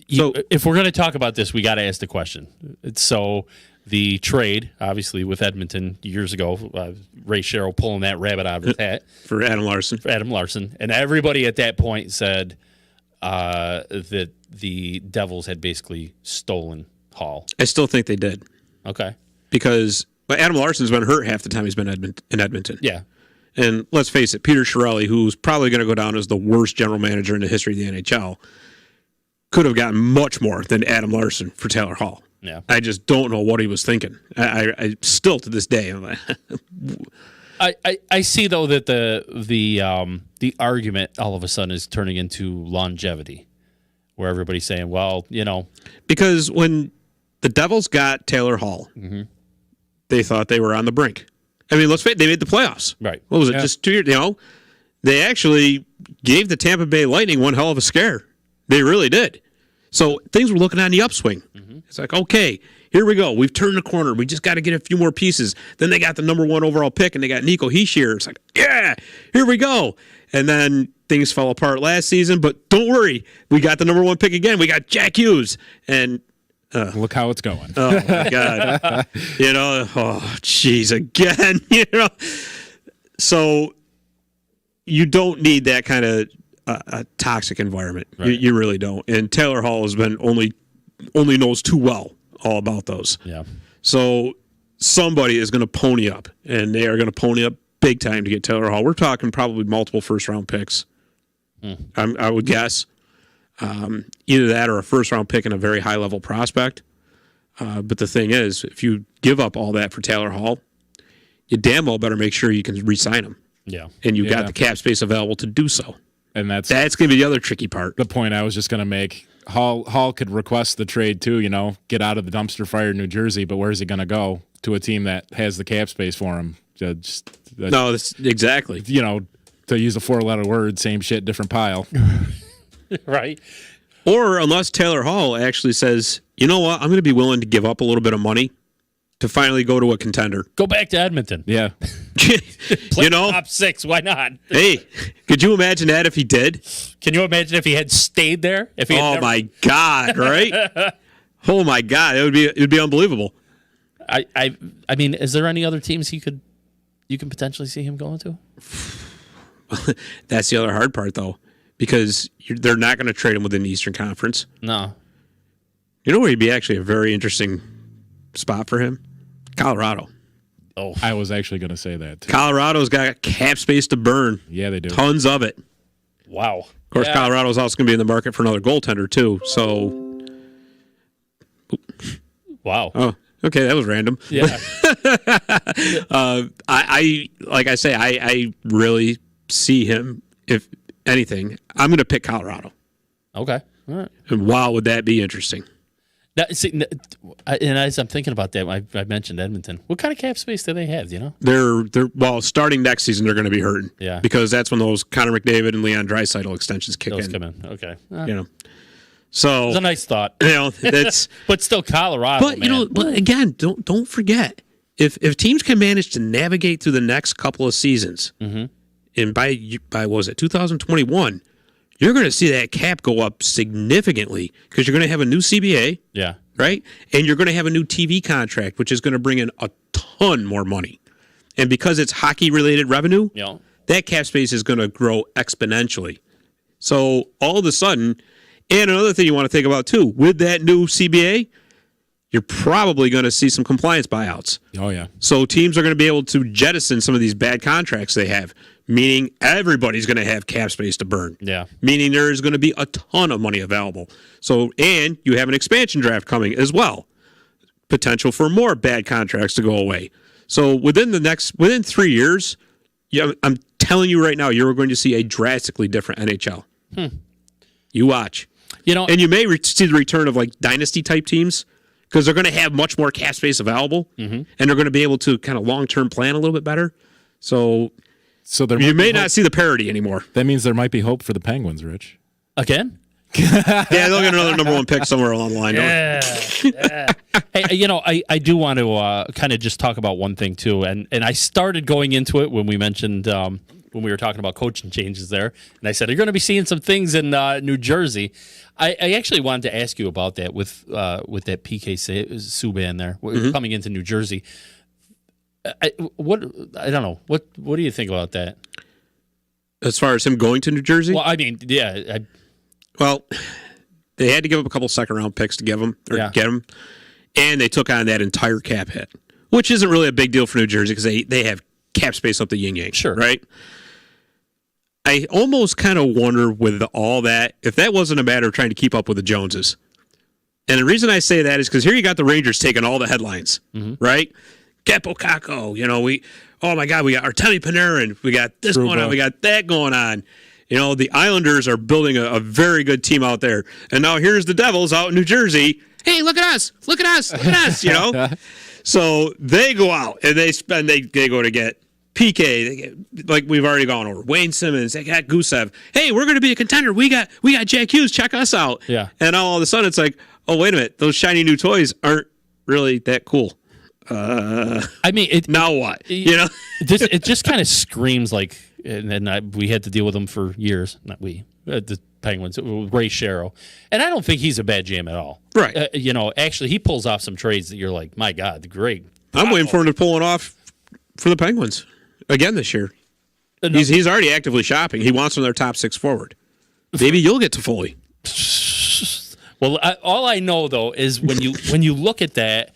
if we're going to talk about this, we got to ask the question. So the trade, obviously, with Edmonton years ago, Ray Sherrill pulling that rabbit out of his hat
for Adam Larson,
and everybody at that point said that the Devils had basically stolen Hall.
I still think they did.
Okay.
Because Adam Larson's been hurt half the time he's been in Edmonton.
Yeah.
And let's face it, Peter Chiarelli, who's probably going to go down as the worst general manager in the history of the NHL, could have gotten much more than Adam Larson for Taylor Hall.
Yeah.
I just don't know what he was thinking. I still to this day, I'm like,
I see though that the argument all of a sudden is turning into longevity, where everybody's saying, well,
because when the Devils got Taylor Hall, they thought they were on the brink. I mean, let's face it, they made the playoffs.
Right.
What was it, just 2 years? They actually gave the Tampa Bay Lightning one hell of a scare. They really did. So things were looking on the upswing. It's like, okay, here we go. We've turned the corner. We just got to get a few more pieces. Then they got the number 1 overall pick, and they got Nico Hischier. It's like, yeah, here we go. And then things fell apart last season, but don't worry. We got the number 1 pick again. We got Jack Hughes. And
look how it's going.
Oh, my God. Oh, jeez, again. So you don't need that kind of a toxic environment. Right. You really don't. And Taylor Hall has been only knows too well all about those.
Yeah.
So somebody is going to pony up, and they are going to pony up big time to get Taylor Hall. We're talking probably multiple first-round picks. I would guess. Either that or a first-round pick and a very high-level prospect. But the thing is, if you give up all that for Taylor Hall, you damn well better make sure you can re-sign him.
Yeah.
And you've got the cap space available to do so.
And that's
going to be the other tricky part.
The point I was just going to make. Hall could request the trade too, get out of the dumpster fire in New Jersey, but where's he going to go? To a team that has the cap space for him.
No, that's exactly.
To use a 4-letter word, same shit, different pile.
Right.
Or unless Taylor Hall actually says, you know what, I'm going to be willing to give up a little bit of money to finally go to a contender.
Go back to Edmonton.
Yeah.
Play top 6. Why not?
Hey, could you imagine that if he did?
Can you imagine if he had stayed there? If he had
my God, right? Oh my God, it'd be unbelievable.
I mean, is there any other teams you can potentially see him going to?
That's the other hard part, though, because they're not going to trade him within the Eastern Conference.
No.
You know where he'd be actually a very interesting spot for him? Colorado.
Oh, I was actually going to say that too.
Colorado's got cap space to burn.
Yeah, they do.
Tons of it.
Wow.
Of course, Colorado's also going to be in the market for another goaltender too. So,
wow.
Oh, okay, that was random.
Yeah.
I really see him. If anything, I'm going to pick Colorado.
Okay. All right.
And wow, would that be interesting?
And as I'm thinking about that, I mentioned Edmonton. What kind of cap space do they have? Do you know?
They're starting next season, they're going to be hurting.
Yeah,
because that's when those Connor McDavid and Leon Draisaitl extensions kick in.
Come in. Okay,
so
it's a nice thought.
That's
but still Colorado.
But
man.
But again, don't forget if teams can manage to navigate through the next couple of seasons, and by what was it 2021. You're going to see that cap go up significantly because you're going to have a new CBA, right? And you're going to have a new TV contract, which is going to bring in a ton more money. And because it's hockey-related revenue, that cap space is going to grow exponentially. So all of a sudden, and another thing you want to think about too, with that new CBA, you're probably going to see some compliance buyouts.
Oh, yeah.
So teams are going to be able to jettison some of these bad contracts they have, meaning everybody's going to have cap space to burn.
Yeah.
Meaning there's going to be a ton of money available. So, and you have an expansion draft coming as well. Potential for more bad contracts to go away. So within 3 years, I'm telling you right now, you're going to see a drastically different NHL. You watch. And you may see the return of like dynasty type teams, because they're going to have much more cap space available, and they're going to be able to kind of long-term plan a little bit better. So there you may not see the parity anymore.
That means there might be hope for the Penguins, Rich.
Again?
Yeah, they'll get another number 1 pick somewhere along the line.
Yeah. Hey, I do want to kind of just talk about one thing, too. And I started going into it when we mentioned when we were talking about coaching changes there. And I said, you're going to be seeing some things in New Jersey. I actually wanted to ask you about that with that PK Subban there coming into New Jersey. I don't know. What do you think about that?
As far as him going to New Jersey?
Well, I mean, yeah.
Well, they had to give up a couple second-round picks to get him, and they took on that entire cap hit, which isn't really a big deal for New Jersey because they have cap space up the yin-yang, right? I almost kind of wonder with all that, if that wasn't a matter of trying to keep up with the Joneses. And the reason I say that is because here you got the Rangers taking all the headlines, right? Capo Caco, oh my God, we got Artemi Panarin, we got this going on, we got that going on. The Islanders are building a very good team out there. And now here's the Devils out in New Jersey. Hey, look at us, So they go out and they go to get PK, they get, like we've already gone over, Wayne Simmons, they got Gusev. Hey, we're going to be a contender. We got Jack Hughes. Check us out.
Yeah.
And all of a sudden it's like, oh, wait a minute. Those shiny new toys aren't really that cool.
I mean,
now what?
It just kind of screams like, and we had to deal with them for years. Not we, the Penguins, Ray Shero. And I don't think he's a bad GM at all.
Right.
Actually, he pulls off some trades that you're like, my God, great.
I'm waiting for him to pull it off for the Penguins again this year. He's already actively shopping. He wants them their top 6 forward. maybe you'll get to Foley.
Well, all I know though is when you look at that,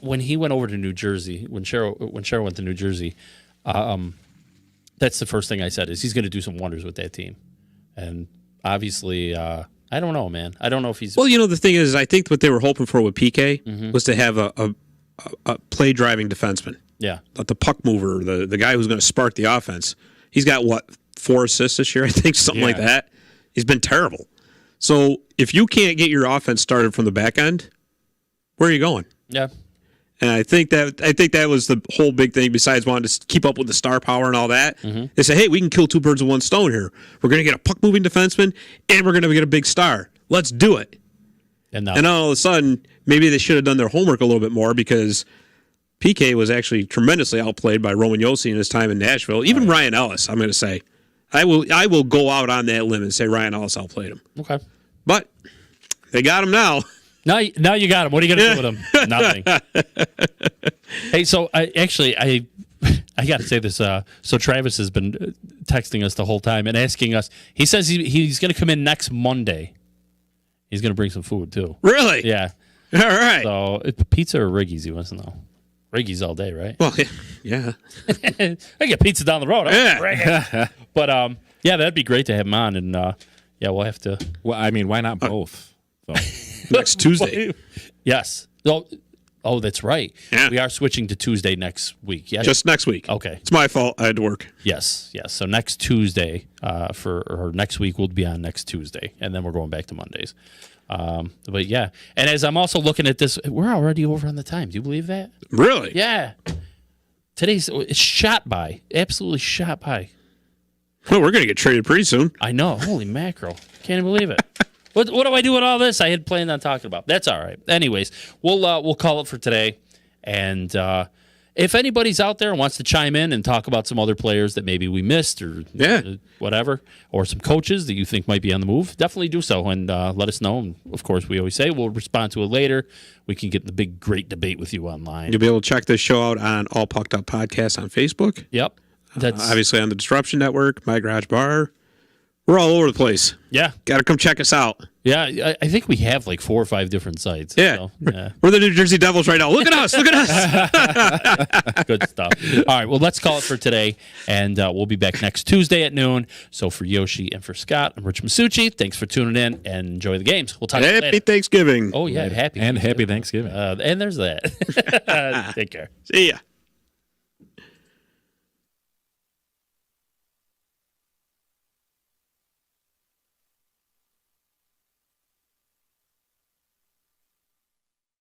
when he went over to New Jersey, when Cheryl went to New Jersey, that's the first thing I said is he's going to do some wonders with that team, and obviously, I don't know, man. I don't know if he's
Well, the thing is, I think what they were hoping for with PK was to have a play driving defenseman.
yeah.
The puck mover, the guy who's going to spark the offense. He's got, 4 assists this year, I think, something like that. He's been terrible. So if you can't get your offense started from the back end, where are you going?
Yeah.
And I think that was the whole big thing, besides wanting to keep up with the star power and all that. They say, hey, we can kill 2 birds with 1 stone here. We're going to get a puck-moving defenseman, and we're going to get a big star. Let's do it.
And
all of a sudden, maybe they should have done their homework a little bit more, because PK was actually tremendously outplayed by Roman Yoshi in his time in Nashville. Even Ryan Ellis, I'm going to say. I will go out on that limb and say Ryan Ellis outplayed him.
Okay.
But they got him now.
Now you got him. What are you going to do with him? Nothing. Hey, so I got to say this. So Travis has been texting us the whole time and asking us. He says he's going to come in next Monday. He's going to bring some food too.
Really?
Yeah.
All right.
So pizza or Riggy's? He wants to know. Riggy's all day, right?
Well, yeah.
I get pizza down the road.
Yeah.
But yeah, that'd be great to have him on, and yeah, we'll have to.
Well, I mean, why not both? So.
Next Tuesday.
Yes. Oh, that's right.
Yeah.
We are switching to Tuesday next week. Yes.
Just next week.
Okay.
It's my fault. I had to work.
Yes. So next Tuesday or next week we'll be on next Tuesday, and then we're going back to Mondays. But yeah, and as I'm also looking at this, we're already over on the time. Do you believe that?
Really?
Yeah. It's shot by. Absolutely shot by.
Well, we're going to get traded pretty soon.
I know. Holy mackerel. Can't believe it. What do I do with all this? I had planned on talking about. That's all right. Anyways, we'll call it for today. And if anybody's out there and wants to chime in and talk about some other players that maybe we missed or whatever, or some coaches that you think might be on the move, definitely do so and let us know. And of course, we always say we'll respond to it later. We can get the big, great debate with you online.
You'll be able to check this show out on All Pucked Up Podcasts on Facebook.
Yep. That's
obviously on the Disruption Network, My Garage Bar. We're all over the place.
Yeah.
Got to come check us out.
Yeah, I think we have like 4 or 5 different sites.
Yeah.
So, yeah.
We're the New Jersey Devils right now. Look at us. Look at us.
Good stuff. All right, well, let's call it for today, and we'll be back next Tuesday at noon. So for Yoshi and for Scott, I'm Rich Masucci. Thanks for tuning in, and enjoy the games. We'll talk to you later.
Happy Thanksgiving.
Oh, yeah, happy
Happy Thanksgiving.
And there's that. Take care.
See ya.